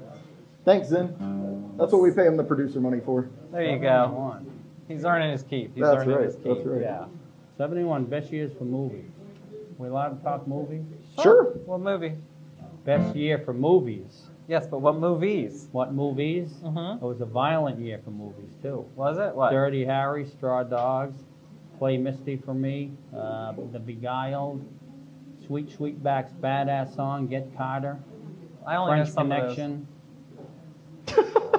Speaker 2: Thanks, Zen. That's what we pay him the producer money for.
Speaker 3: There you go.
Speaker 4: One.
Speaker 3: He's earning his keep. He's
Speaker 2: That's
Speaker 3: earning
Speaker 2: right,
Speaker 3: his keep.
Speaker 2: that's right.
Speaker 3: Yeah.
Speaker 4: 71, best years for movies. We allowed to talk movies?
Speaker 2: Sure.
Speaker 3: What movie?
Speaker 4: Best year for movies.
Speaker 3: Yes, but what movies?
Speaker 4: What movies?
Speaker 3: Mm-hmm.
Speaker 4: It was a violent year for movies, too.
Speaker 3: Was it? What?
Speaker 4: Dirty Harry, Straw Dogs, Play Misty for Me, The Beguiled, Sweet Sweetback's Badass Song, Get Carter,
Speaker 3: I only know
Speaker 4: French
Speaker 3: some
Speaker 4: Connection.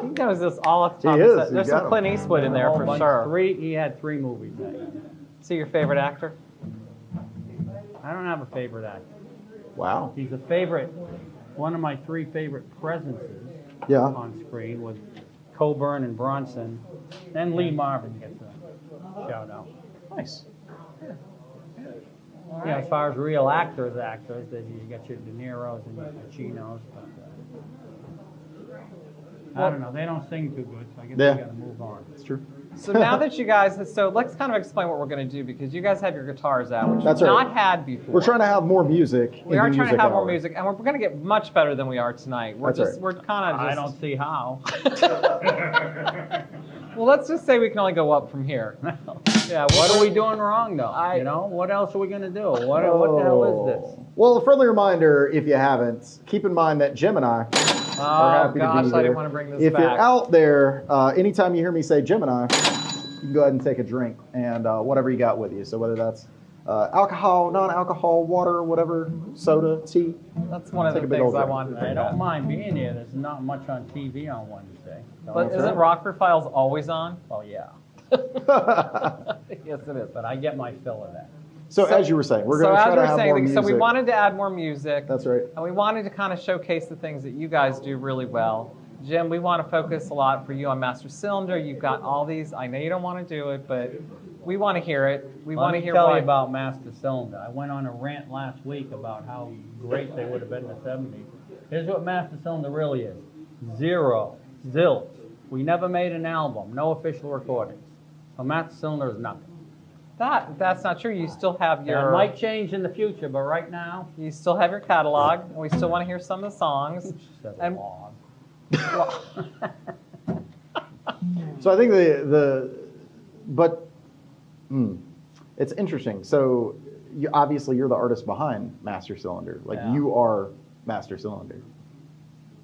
Speaker 3: He knows this all off the top
Speaker 2: He
Speaker 3: of
Speaker 2: is,
Speaker 3: his head.
Speaker 2: he's
Speaker 3: There's
Speaker 2: got
Speaker 3: some
Speaker 2: 'em.
Speaker 3: Clint Eastwood in there
Speaker 4: A whole
Speaker 3: for
Speaker 4: bunch.
Speaker 3: sure.
Speaker 4: He had 3 movies that year.
Speaker 3: See your favorite actor?
Speaker 4: I don't have a favorite actor.
Speaker 2: Wow.
Speaker 4: He's a favorite, one of my 3 favorite presences
Speaker 2: Yeah.
Speaker 4: on screen was Coburn and Bronson. Then Lee Marvin gets a shout out.
Speaker 2: Nice.
Speaker 4: Yeah, as far as real actors, that you got your De Niro's and your Pacinos. But, I don't know. They don't sing too good, so I guess
Speaker 2: Yeah.
Speaker 4: we got to move on.
Speaker 2: It's true.
Speaker 3: So now that you guys, so let's kind of explain what we're going to do because you guys have your guitars out, which
Speaker 2: That's
Speaker 3: we've
Speaker 2: right.
Speaker 3: not had before.
Speaker 2: We're trying to have more music.
Speaker 3: We
Speaker 2: in
Speaker 3: are
Speaker 2: the
Speaker 3: trying to
Speaker 2: music
Speaker 3: have more
Speaker 2: hour.
Speaker 3: music, and we're going to get much better than we are tonight. We're
Speaker 2: That's
Speaker 3: just,
Speaker 2: right.
Speaker 3: we're kind of just.
Speaker 4: I don't see how.
Speaker 3: Well, let's just say we can only go up from here. Yeah,
Speaker 4: What are we doing wrong, though? You know, what else are we going to do? What the hell is this?
Speaker 2: Well, a friendly reminder, if you haven't, keep in mind that Jim and I are happy
Speaker 3: gosh,
Speaker 2: to be
Speaker 3: I
Speaker 2: here.
Speaker 3: didn't want to bring this
Speaker 2: If
Speaker 3: back.
Speaker 2: you're out there, anytime you hear me say Jim and I, you can go ahead and take a drink and whatever you got with you. So whether that's alcohol, non-alcohol, water, whatever, soda, tea.
Speaker 3: That's one of the
Speaker 2: Take a big
Speaker 3: things
Speaker 2: old
Speaker 3: I
Speaker 2: drink.
Speaker 3: wanted to
Speaker 4: I
Speaker 3: bring
Speaker 4: don't
Speaker 3: back.
Speaker 4: mind being here. There's not much on TV on Wednesday. So
Speaker 3: But isn't Rockford Files always on?
Speaker 4: Oh, yeah.
Speaker 3: Yes, it is.
Speaker 4: But I get my fill of that.
Speaker 2: So as you were saying, we're going to try to have more music.
Speaker 3: So we wanted to add more music.
Speaker 2: That's right.
Speaker 3: And we wanted to kind of showcase the things that you guys do really well. Jim, we want to focus a lot for you on Master Cylinder. You've got all these. I know you don't want to do it, but we want to hear it. We want to hear
Speaker 4: Let me tell
Speaker 3: why.
Speaker 4: you about Master Cylinder. I went on a rant last week about how great they would have been in the 70s. Here's what Master Cylinder really is. Zero. Zilch. We never made an album. No official recordings. So Master Cylinder is nothing.
Speaker 3: That's not true. You still have
Speaker 4: That
Speaker 3: your
Speaker 4: might change in the future, but right now,
Speaker 3: you still have your catalog, and we still want to hear some of the songs. And
Speaker 4: log.
Speaker 2: So I think it's interesting. So obviously you're the artist behind Master Cylinder. Like
Speaker 4: Yeah.
Speaker 2: you are Master Cylinder.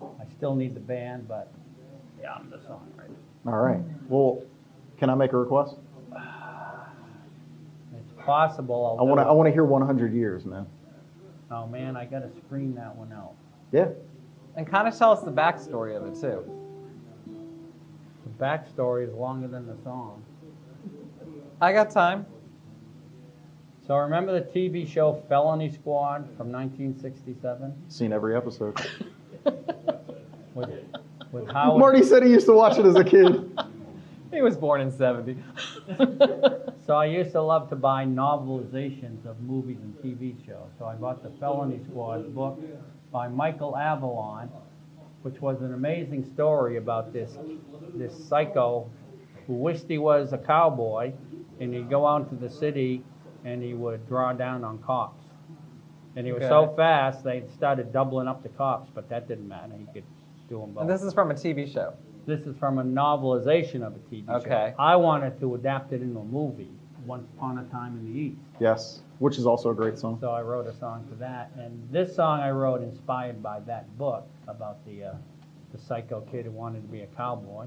Speaker 4: I still need the band, but yeah, I'm the songwriter.
Speaker 2: All right. Well, can I make a request?
Speaker 4: It's possible.
Speaker 2: I want to hear 100 Years, man.
Speaker 4: Oh man, I gotta screen that one out.
Speaker 2: Yeah.
Speaker 3: And kind of tell us the backstory of it too.
Speaker 4: The backstory is longer than the song.
Speaker 3: I got time.
Speaker 4: So remember the TV show Felony Squad from 1967
Speaker 2: Seen every episode.
Speaker 4: with Howard.
Speaker 2: Marty said he used to watch it as a kid.
Speaker 3: He was born in '70.
Speaker 4: So I used to love to buy novelizations of movies and TV shows. So I bought the Felony Squad book by Michael Avalon, which was an amazing story about this psycho who wished he was a cowboy, and he'd go out into the city and he would draw down on cops. And he was so fast they started doubling up the cops, but that didn't matter. He could do them both.
Speaker 3: And this is from a TV show.
Speaker 4: This is from a novelization of a TV show.
Speaker 3: Okay.
Speaker 4: I wanted to adapt it into a movie, Once Upon a Time in the East.
Speaker 2: Yes, which is also a great song.
Speaker 4: So I wrote a song for that. And this song I wrote inspired by that book about the psycho kid who wanted to be a cowboy,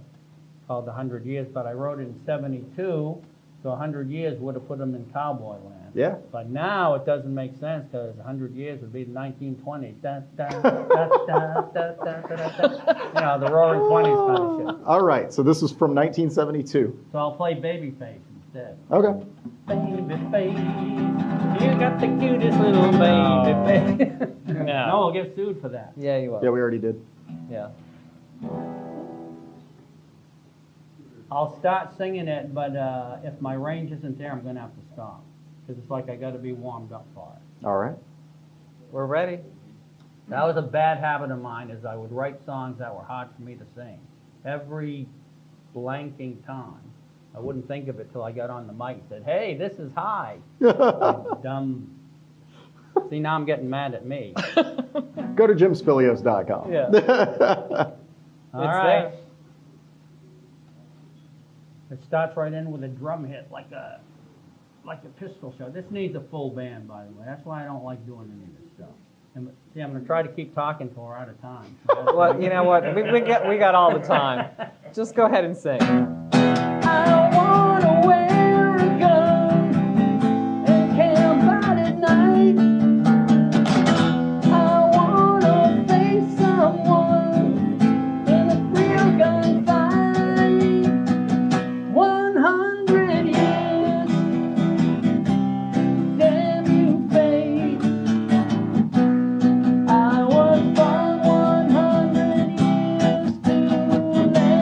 Speaker 4: called 100 Years. But I wrote it in '72, so 100 years would have put him in cowboy land.
Speaker 2: Yeah.
Speaker 4: But now it doesn't make sense because 100 years would be the 1920s. Da, da, da, da, da, da, da, da. You know, the Roaring 20s kind of shit.
Speaker 2: All right. So this was from 1972.
Speaker 4: So I'll play Babyface instead.
Speaker 2: Okay.
Speaker 4: Babyface, you got the cutest little babyface. No, we'll get sued for that.
Speaker 3: Yeah, you will.
Speaker 2: Yeah, we already did.
Speaker 3: Yeah.
Speaker 4: I'll start singing it, but if my range isn't there, I'm going to have to stop. Because it's like I got to be warmed up for it.
Speaker 2: All right.
Speaker 3: We're ready.
Speaker 4: That was a bad habit of mine, is I would write songs that were hard for me to sing. Every blanking time. I wouldn't think of it till I got on the mic and said, hey, this is high. Dumb. See, now I'm getting mad at me.
Speaker 2: Go to jimspilios.com.
Speaker 3: Yeah.
Speaker 4: All
Speaker 3: It's
Speaker 4: right.
Speaker 3: there.
Speaker 4: It starts right in with a drum hit, like a pistol shot. This needs a full band, by the way. That's why I don't like doing any of this stuff. And, see, I'm going to try to keep talking till we're out of time.
Speaker 3: Well, you know what? We got all the time. Just go ahead and sing.
Speaker 4: I wanna wear a gun and camp out at night. I wanna face someone in a real gunfight. 100 years, damn you fate. I was born 100 years too late.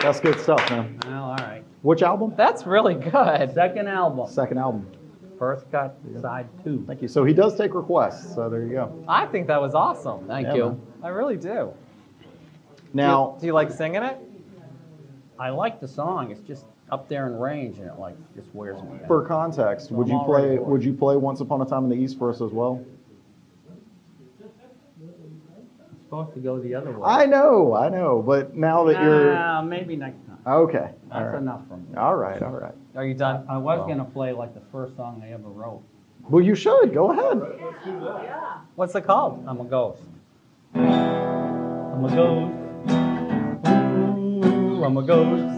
Speaker 2: That's good stuff, man.
Speaker 4: Well, all right.
Speaker 2: Which album?
Speaker 3: That's really good.
Speaker 4: Second album.
Speaker 2: Second album.
Speaker 4: First cut, side 2.
Speaker 2: Thank you. So he does take requests, so there you go.
Speaker 3: I think that was awesome.
Speaker 4: Thank
Speaker 2: Yeah,
Speaker 4: you.
Speaker 2: man.
Speaker 3: I really do.
Speaker 2: Now,
Speaker 3: Do you like singing it?
Speaker 4: I like the song. It's just up there in range, and it like just wears me out.
Speaker 2: for context,
Speaker 4: So
Speaker 2: would
Speaker 4: I'm
Speaker 2: you
Speaker 4: all ready
Speaker 2: play?
Speaker 4: for it.
Speaker 2: Would you play Once Upon a Time in the East for us as well?
Speaker 4: It's supposed to go the other way.
Speaker 2: I know, but now that you're
Speaker 4: Maybe next time.
Speaker 2: okay, all
Speaker 4: That's
Speaker 2: right,
Speaker 4: enough from me.
Speaker 2: all right.
Speaker 3: Are you done?
Speaker 4: I was gonna play like the first song I ever wrote.
Speaker 2: Well, you should go ahead.
Speaker 3: What's it called?
Speaker 4: I'm a ghost. I'm a ghost. Ooh, I'm a ghost.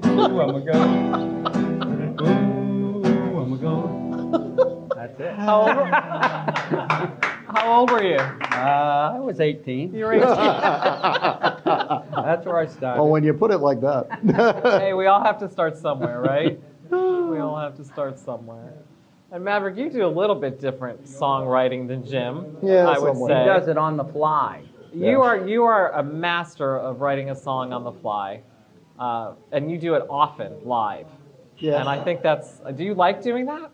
Speaker 4: Ooh, I'm a ghost. Ooh, I'm a ghost. That's it.
Speaker 3: How old were you?
Speaker 4: I was 18.
Speaker 3: You were 18.
Speaker 4: That's where I started.
Speaker 2: Well, when you put it like that.
Speaker 3: Hey, we all have to start somewhere, right? We all have to start somewhere. And Maverick, you do a little bit different songwriting than Jim.
Speaker 2: Yeah,
Speaker 3: I would
Speaker 2: somewhat.
Speaker 3: say.
Speaker 4: He does it on the fly.
Speaker 3: You are a master of writing a song on the fly, and you do it often live.
Speaker 2: Yeah.
Speaker 3: And I think that's. Do you like doing that?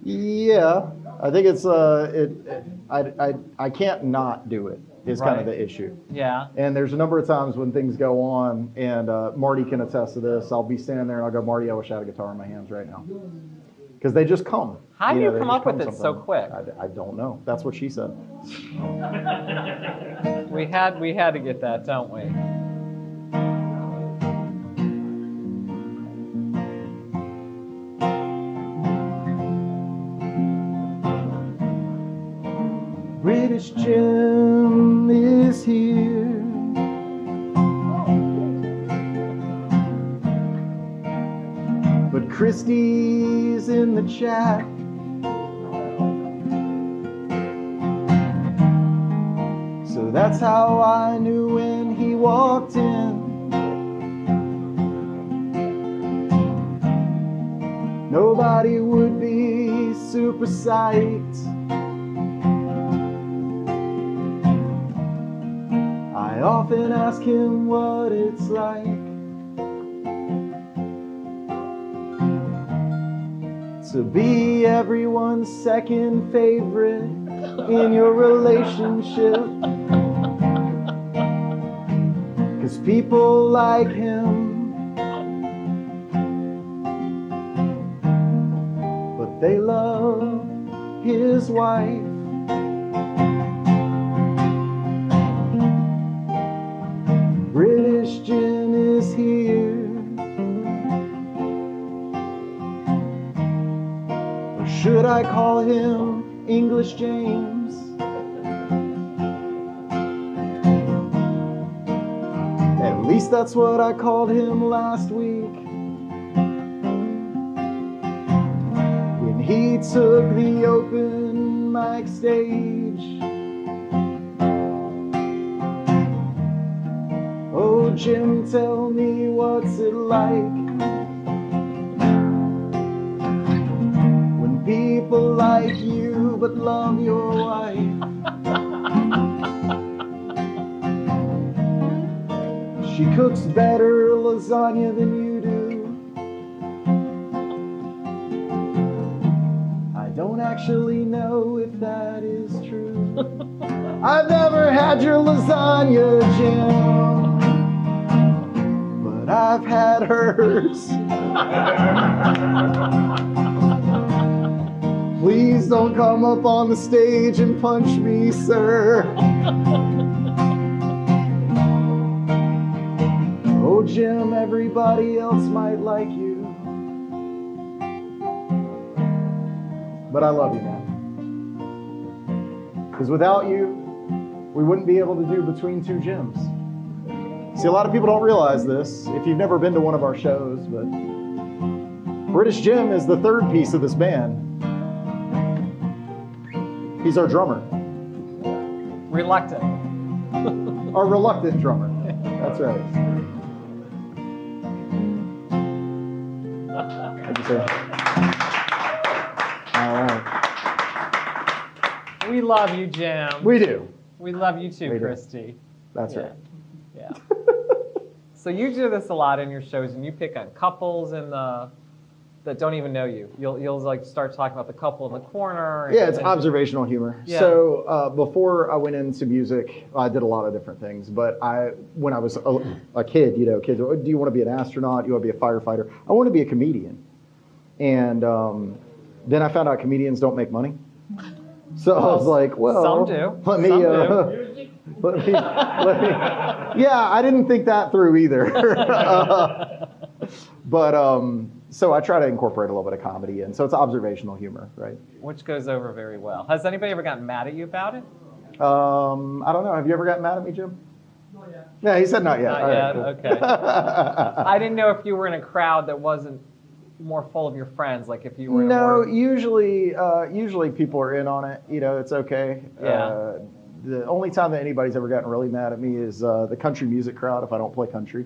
Speaker 2: Yeah, I think it's I can't not do it is kind of
Speaker 3: Right.
Speaker 2: the issue.
Speaker 3: Yeah.
Speaker 2: And there's a number of times when things go on, and Marty can attest to this. I'll be standing there and I'll go, Marty, I wish I had a guitar in my hands right now, because they just come.
Speaker 3: How do you
Speaker 2: they
Speaker 3: come
Speaker 2: just
Speaker 3: up with it so
Speaker 2: sometimes.
Speaker 3: quick?
Speaker 2: I don't know. That's what she said.
Speaker 3: We had to get that, don't we?
Speaker 2: British Jim is here. But Christie's in the chat. So that's how I knew when he walked in. Nobody would be super psyched. I often ask him what it's like to be everyone's second favorite in your relationship. 'Cause people like him, but they love his wife. British Jim is here. Or should I call him English James? At least that's what I called him last week, when he took the open mic stage. Oh, Jim, tell me what's it like when people like you but love your wife. She cooks better lasagna than you do. I don't actually know if that is true. I've never had your lasagna, Jim, but I've had hers. Please don't come up on the stage and punch me, sir. Oh, Jim, everybody else might like you, but I love you, man. Because without you, we wouldn't be able to do Between Two Jims. See, a lot of people don't realize this if you've never been to one of our shows, but British Jim is the third piece of this band. He's our drummer,
Speaker 3: Reluctant.
Speaker 2: our reluctant drummer. That's right. Thank you, sir. All right.
Speaker 3: We love you, Jim.
Speaker 2: We do.
Speaker 3: We love you too,
Speaker 2: We do.
Speaker 3: Christy.
Speaker 2: That's
Speaker 3: Yeah.
Speaker 2: right.
Speaker 3: Yeah. So you do this a lot in your shows, and you pick on couples that don't even know you. You'll like start talking about the couple in the corner.
Speaker 2: Yeah, it's observational humor.
Speaker 3: Yeah.
Speaker 2: So before I went into music, I did a lot of different things. But when I was a kid, kids, do you want to be an astronaut? You want to be a firefighter? I want to be a comedian. And then I found out comedians don't make money. So I was like, well,
Speaker 3: some do.
Speaker 2: Let me, yeah, I didn't think that through either. So I try to incorporate a little bit of comedy in. So it's observational humor, right?
Speaker 3: Which goes over very well. Has anybody ever gotten mad at you about it?
Speaker 2: I don't know. Have you ever gotten mad at me, Jim? Not yet. Yeah, he said not yet.
Speaker 3: Not yet, okay. I didn't know if you were in a crowd that wasn't more full of your friends, like if you were in a more...
Speaker 2: usually people are in on it. It's okay.
Speaker 3: Yeah.
Speaker 2: The only time that anybody's ever gotten really mad at me is the country music crowd if I don't play country,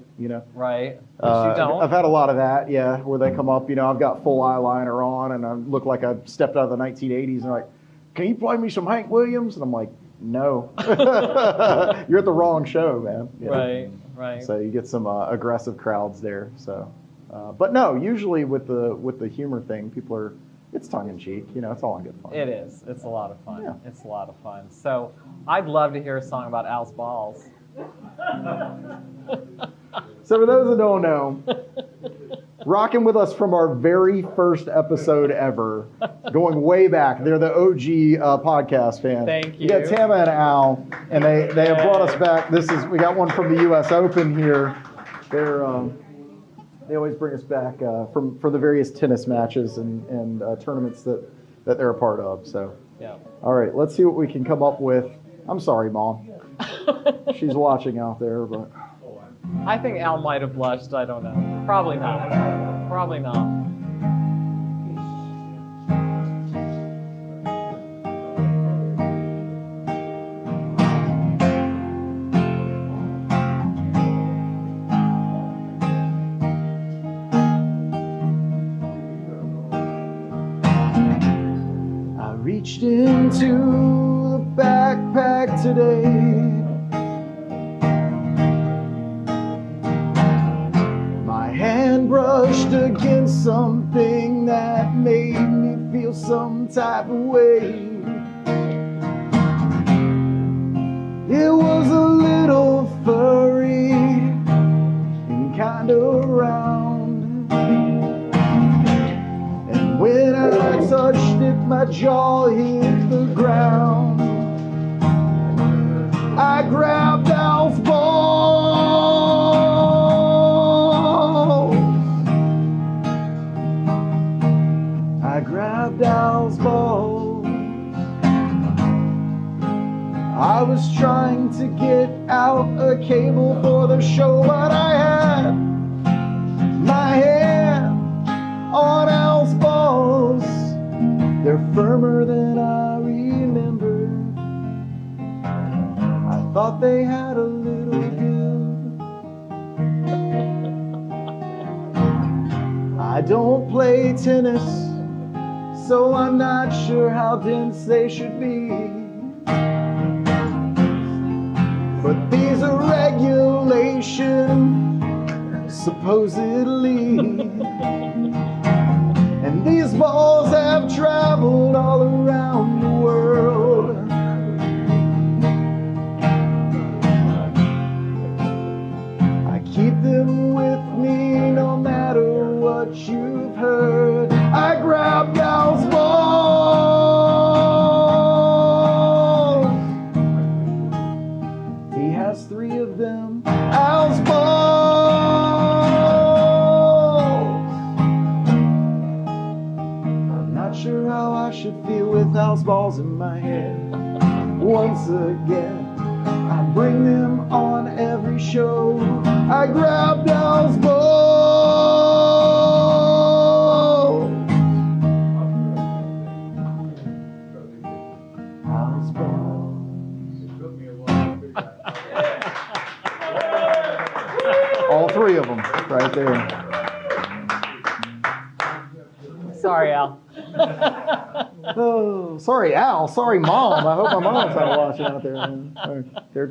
Speaker 3: Right. Which you don't.
Speaker 2: I've had a lot of that, yeah, where they come up, I've got full eyeliner on and I look like I stepped out of the 1980s and they're like, can you play me some Hank Williams? And I'm like, no. You're at the wrong show, man.
Speaker 3: Right.
Speaker 2: So you get some aggressive crowds there. So, but no, usually with the humor thing, it's tongue in cheek. It's all in good fun.
Speaker 3: It is. It's a lot of fun.
Speaker 2: Yeah.
Speaker 3: It's a lot of fun. So I'd love to hear a song about Al's balls.
Speaker 2: So for those that don't know, rocking with us from our very first episode ever, going way back. They're the OG podcast fans.
Speaker 3: Thank you.
Speaker 2: You got Tama and Al, and they have brought us back. We got one from the U.S. Open here. They always bring us back from the various tennis matches and tournaments that they're a part of. So,
Speaker 3: yeah.
Speaker 2: All right, let's see what we can come up with. I'm sorry, Mom. She's watching out there, but
Speaker 3: I think Al might have blushed. I don't know. Probably not. Probably not.
Speaker 2: reached into the backpack today. My hand brushed against something that made me feel some type of way. It was a little furry and kind of round, and when I touched it, my jaw hit the ground. I grabbed Al's balls. I grabbed Al's balls. I was trying to get out a cable for the show, but I had my hand on Al's balls. They're firmer than I remember. I thought they had a little give. I don't play tennis, so I'm not sure how dense they should be. But these are regulations, supposedly. And these balls have traveled all around the world. I keep them with me no matter what you've heard. I grabbed Al's balls. He has 3 of them. Al's balls. I'm not sure how I should feel with Al's balls in my head. Once again, I bring them on every show. I grabbed Al's balls. Al's balls. All 3 of them right there.
Speaker 3: So Sorry, Al.
Speaker 2: Oh, sorry, Al. Sorry, Mom. I hope my mom's not watching out there.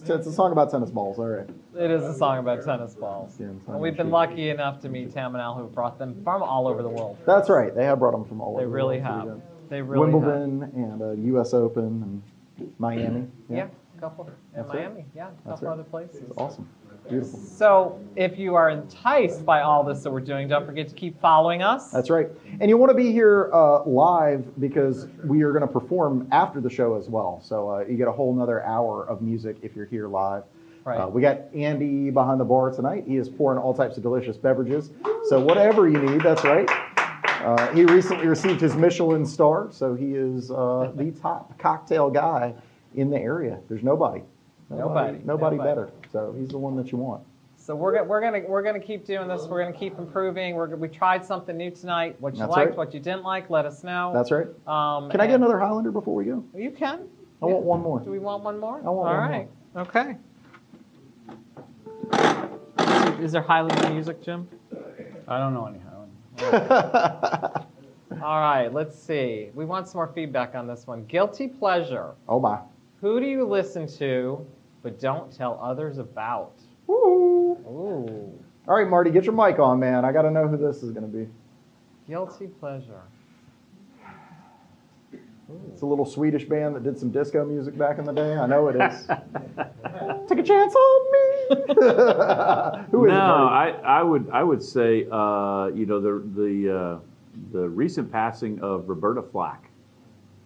Speaker 2: It's a song about tennis balls. All right.
Speaker 3: It is a song about tennis balls.
Speaker 2: Yeah,
Speaker 3: And we've been lucky enough to meet Tam and Al, who brought them from all over the world.
Speaker 2: That's right. They have brought them from all
Speaker 3: They
Speaker 2: over.
Speaker 3: really
Speaker 2: the world.
Speaker 3: have.
Speaker 2: So,
Speaker 3: They really have.
Speaker 2: Wimbledon and U.S. Open and Miami.
Speaker 3: Yeah, a couple. In
Speaker 2: That's right.
Speaker 3: Miami, yeah, a
Speaker 2: That's
Speaker 3: couple
Speaker 2: right.
Speaker 3: other places.
Speaker 2: It's awesome. Beautiful.
Speaker 3: So if you are enticed by all this that we're doing, don't forget to keep following us.
Speaker 2: That's right. And you want to be here live because we are going to perform after the show as well. So you get a whole nother hour of music if you're here live.
Speaker 3: Right.
Speaker 2: We got Andy behind the bar tonight. He is pouring all types of delicious beverages. So whatever you need, that's right. He recently received his Michelin star, so he is the top cocktail guy in the area. There's nobody
Speaker 3: Nobody.
Speaker 2: better. So he's the one that you want.
Speaker 3: So we're gonna keep doing this. We're gonna keep improving. We tried something new tonight. What you
Speaker 2: That's
Speaker 3: liked,
Speaker 2: right.
Speaker 3: what you didn't like, let us know.
Speaker 2: That's right. Can I get another Highlander before we go?
Speaker 3: You can.
Speaker 2: I want one more.
Speaker 3: Do we want one more?
Speaker 2: I want
Speaker 3: All
Speaker 2: one
Speaker 3: right. Okay. Is there Highlander music, Jim?
Speaker 4: I don't know any Highlander.
Speaker 3: All right. Let's see. We want some more feedback on this one. Guilty pleasure.
Speaker 2: Oh my.
Speaker 3: Who do you listen to but don't tell others about?
Speaker 2: Woo.
Speaker 3: Ooh.
Speaker 2: All right, Marty, get your mic on, man. I got to know who this is going to be.
Speaker 3: Guilty pleasure.
Speaker 2: It's a little Swedish band that did some disco music back in the day. I know it is. Take a chance on me. Who is it,
Speaker 5: No,
Speaker 2: Marty?
Speaker 5: I would say the recent passing of Roberta Flack.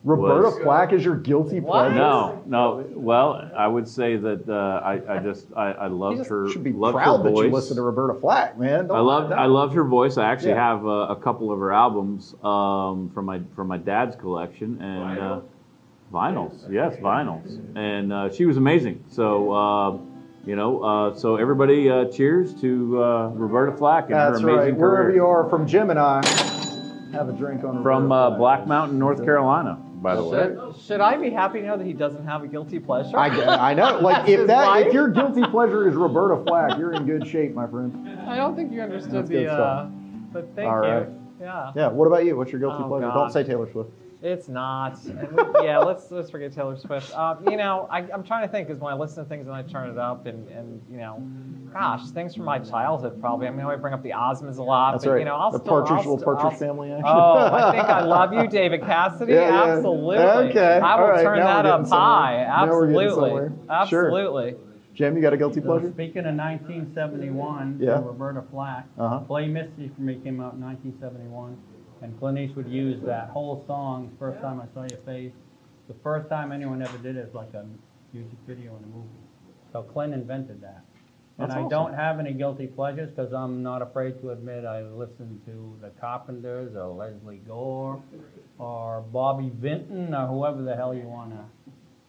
Speaker 2: Roberta
Speaker 5: was-
Speaker 2: Flack is your guilty
Speaker 3: What?
Speaker 2: pleasure?
Speaker 5: No. Well, I would say that I loved her.
Speaker 2: You should be
Speaker 5: loved
Speaker 2: proud
Speaker 5: her
Speaker 2: that
Speaker 5: voice.
Speaker 2: you listen to Roberta Flack, man.
Speaker 5: I loved her voice. I actually
Speaker 2: Yeah.
Speaker 5: have a couple of her albums from my dad's collection and vinyls. Yes, vinyls. And she was amazing. So so everybody, cheers to Roberta Flack and
Speaker 2: That's
Speaker 5: her amazing
Speaker 2: right. Wherever
Speaker 5: career.
Speaker 2: you are, from Jim and I, have a drink on
Speaker 5: From
Speaker 2: Roberta Flack.
Speaker 5: Black Mountain, North Carolina, by the way.
Speaker 3: Should I be happy to know that he doesn't have a guilty pleasure?
Speaker 2: I know. Like
Speaker 3: That's his life.
Speaker 2: if your guilty pleasure is Roberta Flack, you're in good shape, my friend.
Speaker 3: I don't think you understood
Speaker 2: That's good stuff.
Speaker 3: but thank
Speaker 2: All
Speaker 3: you.
Speaker 2: right.
Speaker 3: Yeah.
Speaker 2: Yeah. What about you? What's your guilty
Speaker 3: Oh,
Speaker 2: pleasure?
Speaker 3: gosh.
Speaker 2: Don't say Taylor Swift.
Speaker 3: It's not. And yeah, let's forget Taylor Swift. I'm trying to think because when I listen to things and I turn it up and gosh, things from my childhood probably. I mean, I bring up the Osmonds a lot,
Speaker 2: That's
Speaker 3: but
Speaker 2: right.
Speaker 3: I'll
Speaker 2: The
Speaker 3: still,
Speaker 2: Little Partridge Family action.
Speaker 3: Oh, I think I love you, David Cassidy.
Speaker 2: Yeah, yeah.
Speaker 3: Absolutely.
Speaker 2: Okay.
Speaker 3: I will
Speaker 2: All right.
Speaker 3: turn
Speaker 2: Now
Speaker 3: that
Speaker 2: we're
Speaker 3: up
Speaker 2: getting somewhere.
Speaker 3: high.
Speaker 2: Now we're getting
Speaker 3: Absolutely.
Speaker 2: somewhere. Sure.
Speaker 3: Absolutely.
Speaker 2: Jim, you got a guilty
Speaker 4: So
Speaker 2: pleasure?
Speaker 4: speaking of 1971,
Speaker 2: Yeah.
Speaker 4: Roberta Flack,
Speaker 2: Uh-huh.
Speaker 4: Play Misty for Me came out in 1971, and Clint Eastwood used that whole song, First Time I Saw Your Face. The first time anyone ever did it was like a music video in a movie. So Clint invented that. And
Speaker 2: That's
Speaker 4: I
Speaker 2: awesome.
Speaker 4: don't have any guilty pleasures because I'm not afraid to admit I listen to the Carpenters or Leslie Gore or Bobby Vinton or whoever the hell you want to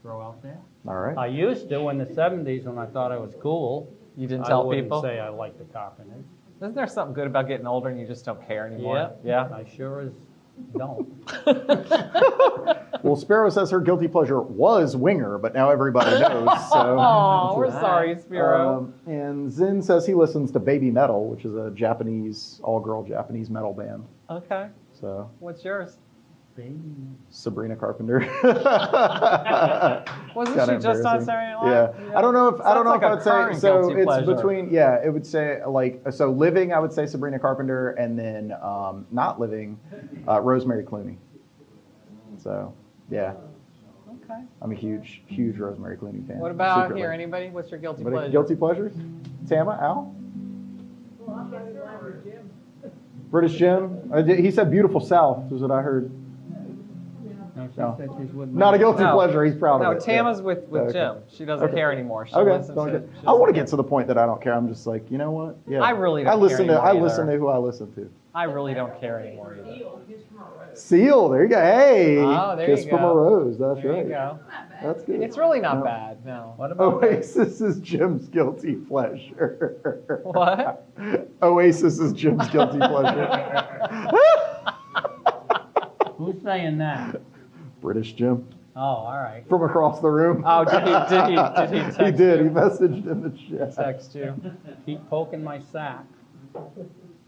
Speaker 4: throw out there.
Speaker 2: All right.
Speaker 4: I used to in the 70s when I thought I was cool.
Speaker 3: You didn't
Speaker 4: I
Speaker 3: tell
Speaker 4: wouldn't
Speaker 3: people?
Speaker 4: say I like the Carpenters.
Speaker 3: Isn't there something good about getting older and you just don't care anymore? Yeah.
Speaker 4: I sure as don't.
Speaker 2: Well, Sparrow says her guilty pleasure was Winger, but now everybody knows. So.
Speaker 3: Oh, we're sorry, Spiro.
Speaker 2: And Zin says he listens to Baby Metal, which is a Japanese, all-girl Japanese metal band.
Speaker 3: Okay.
Speaker 2: So
Speaker 3: What's yours?
Speaker 2: Sabrina Carpenter.
Speaker 3: Wasn't
Speaker 2: Kinda
Speaker 3: she just on
Speaker 2: embarrassing.
Speaker 3: Saturday Night Live?
Speaker 2: Yeah. I don't know if
Speaker 3: Sounds like a
Speaker 2: I'd say
Speaker 3: current
Speaker 2: so.
Speaker 3: guilty
Speaker 2: It's
Speaker 3: pleasure.
Speaker 2: between it would say like so living. I would say Sabrina Carpenter, and then not living, Rosemary Clooney. So yeah,
Speaker 3: Okay.
Speaker 2: I'm a huge Rosemary Clooney fan.
Speaker 3: What about
Speaker 2: secretly.
Speaker 3: here? Anybody? What's your guilty
Speaker 2: Anybody
Speaker 3: pleasure?
Speaker 2: guilty pleasures? Tama, Al? British Jim? He said beautiful South, is what I heard.
Speaker 4: No, she
Speaker 2: No.
Speaker 4: said she's with
Speaker 2: Not a guilty
Speaker 3: No.
Speaker 2: pleasure, he's proud
Speaker 3: No,
Speaker 2: of it.
Speaker 3: Tama's
Speaker 2: yeah.
Speaker 3: with
Speaker 2: Okay.
Speaker 3: Jim. She doesn't
Speaker 2: Okay.
Speaker 3: care anymore. She
Speaker 2: Okay,
Speaker 3: listens
Speaker 2: so
Speaker 3: to,
Speaker 2: okay.
Speaker 3: she
Speaker 2: I want to
Speaker 3: doesn't-
Speaker 2: get to the point that I don't care. I'm just like, you know what? Yeah.
Speaker 3: I really don't
Speaker 2: I listen
Speaker 3: care
Speaker 2: to I
Speaker 3: anymore
Speaker 2: listen
Speaker 3: either.
Speaker 2: to who I listen to.
Speaker 3: I really don't care anymore either.
Speaker 2: Seal, there you go. Hey,
Speaker 3: Oh, there
Speaker 2: Kiss
Speaker 3: you
Speaker 2: from
Speaker 3: go.
Speaker 2: a Rose. That's
Speaker 3: There
Speaker 2: right.
Speaker 3: you go.
Speaker 2: That's good.
Speaker 3: It's really not
Speaker 2: No.
Speaker 3: bad. No.
Speaker 4: What about
Speaker 2: Oasis is Jim's guilty pleasure.
Speaker 3: What?
Speaker 2: Oasis is Jim's guilty pleasure.
Speaker 4: who's saying that?
Speaker 2: British Jim
Speaker 4: Oh, all right.
Speaker 2: from across the room.
Speaker 3: Oh, did he
Speaker 2: He
Speaker 3: text
Speaker 2: did.
Speaker 3: you?
Speaker 2: He messaged in the chat.
Speaker 3: Text you.
Speaker 4: Keep poking my sack.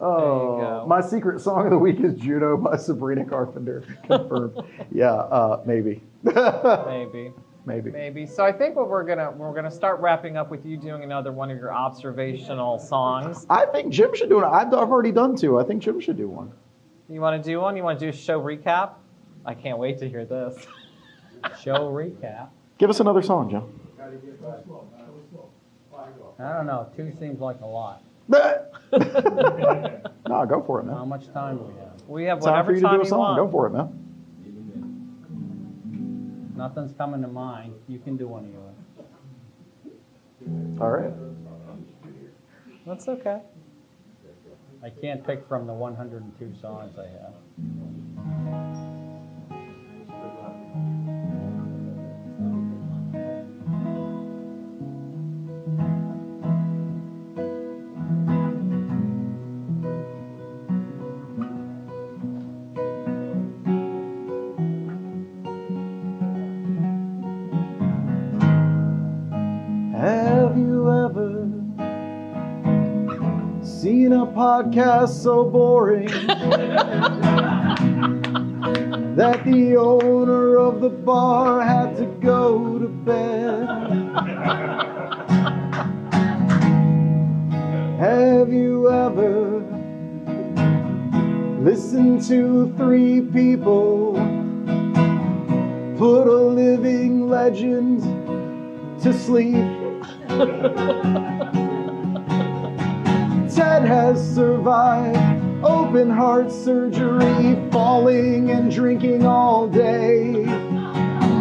Speaker 2: Oh,
Speaker 3: go.
Speaker 2: my secret song of the week is Judo by Sabrina Carpenter. Confirmed. Yeah, maybe.
Speaker 3: Maybe.
Speaker 2: Maybe.
Speaker 3: Maybe. So I think what we're gonna start wrapping up with you doing another one of your observational songs.
Speaker 2: I think Jim should do it. I've already done two. I think Jim should do one.
Speaker 3: You want to do one? You want to do a show recap? I can't wait to hear this.
Speaker 4: Show recap.
Speaker 2: Give us another song, Jim.
Speaker 4: I don't know. 2 seems like a lot.
Speaker 2: No, go for it,
Speaker 4: How
Speaker 2: man.
Speaker 4: much time do we have?
Speaker 3: We have
Speaker 2: Time for
Speaker 3: whatever
Speaker 2: you to
Speaker 3: time
Speaker 2: do a
Speaker 3: you
Speaker 2: song.
Speaker 3: want.
Speaker 2: Go for it, man.
Speaker 4: Nothing's coming to mind. You can do one of yours.
Speaker 2: All right.
Speaker 3: That's okay.
Speaker 4: I can't pick from the 102 songs I have.
Speaker 2: Have you ever seen a podcast so boring that the owner of the bar had to go to bed? Have you ever listened to 3 people put a living legend to sleep? Ted has survived open heart surgery, falling and drinking all day.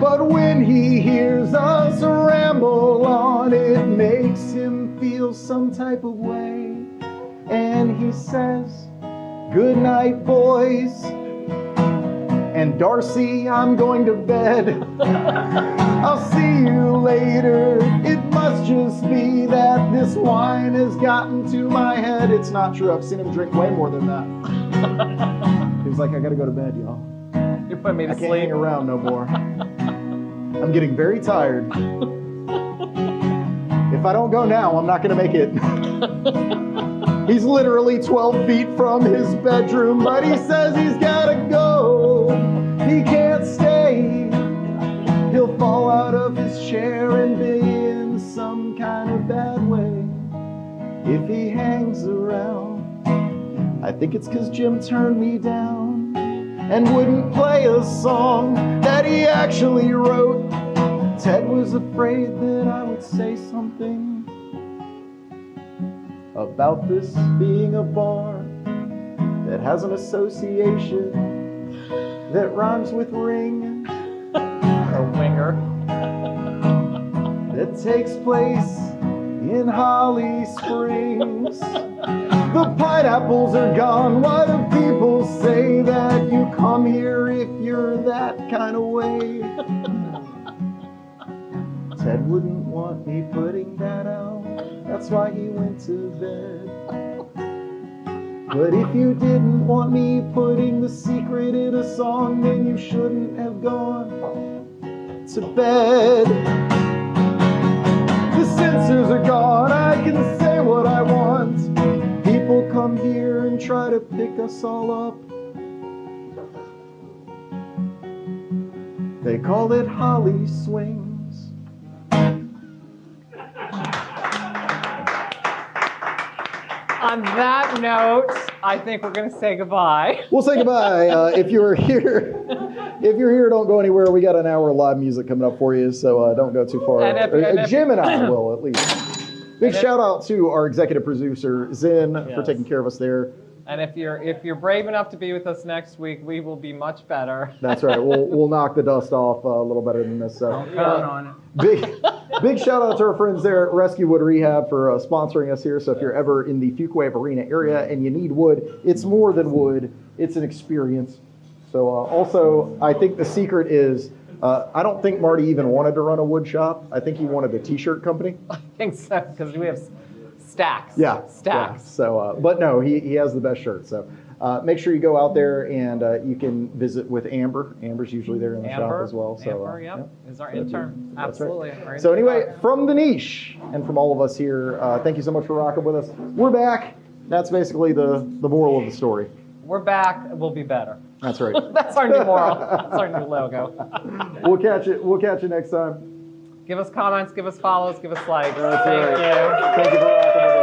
Speaker 2: But when he hears us ramble on, it makes him feel some type of way. And he says, "Good night, boys. And Darcy, I'm going to bed. I'll see you later. It must just be that this wine has gotten to my head." It's not true. I've seen him drink way more than that. He was like, "I gotta go to bed, y'all.
Speaker 3: You're putting me to
Speaker 2: I can't
Speaker 3: sleep.
Speaker 2: hang around no more. I'm getting very tired. If I don't go now, I'm not gonna make it." He's literally 12 feet from his bedroom, but he says he's gotta go. He can't stay. He'll fall out of his chair and be in some kind of bad way if he hangs around. I think it's 'cause Jim turned me down and wouldn't play a song that he actually wrote. Ted was afraid that I would say something about this being a bar that has an association that rhymes with ring,
Speaker 3: Or winger.
Speaker 2: that takes place in Holly Springs. The pineapples are gone. Why do people say that you come here if you're that kind of way? Ted wouldn't want me putting that out. That's why he went to bed. But if you didn't want me putting the secret in a song, then you shouldn't have gone to bed. The censors are gone. I can say what I want. People come here and try to pick us all up. They call it Holly Swings.
Speaker 3: On that note, I think we're going to say goodbye.
Speaker 2: We'll say goodbye. If you're here, don't go anywhere. We got an hour of live music coming up for you, so don't go too far. Jim and I will, at least. Big shout out to our executive producer, Zen, for taking care of us there.
Speaker 3: And if you're brave enough to be with us next week, we will be much better.
Speaker 2: That's right. We'll knock the dust off a little better than this. So
Speaker 4: Don't count on it.
Speaker 2: big shout out to our friends there at Rescue Wood Rehab for sponsoring us here. So if you're ever in the Fuquay Arena area and you need wood, it's more than wood. It's an experience. So also, I think the secret is, I don't think Marty even wanted to run a wood shop. I think he wanted a t-shirt company.
Speaker 3: I think so, because we have stacks.
Speaker 2: Yeah.
Speaker 3: Stacks.
Speaker 2: Yeah. So, but no, he has the best shirt. So make sure you go out there and you can visit with Amber. Amber's usually there in the shop as well. So,
Speaker 3: Amber, yep, is our intern. Absolutely. Our
Speaker 2: So
Speaker 3: intern.
Speaker 2: anyway, from the niche and from all of us here, thank you so much for rocking with us. We're back. That's basically the moral of the story.
Speaker 3: We're back. We'll be better.
Speaker 2: That's right.
Speaker 3: That's our new moral. That's our new logo.
Speaker 2: We'll catch you next time.
Speaker 3: Give us comments, give us follows, give us likes.
Speaker 2: That's
Speaker 3: Thank
Speaker 2: right.
Speaker 3: you.
Speaker 2: Thank you for rocking with us.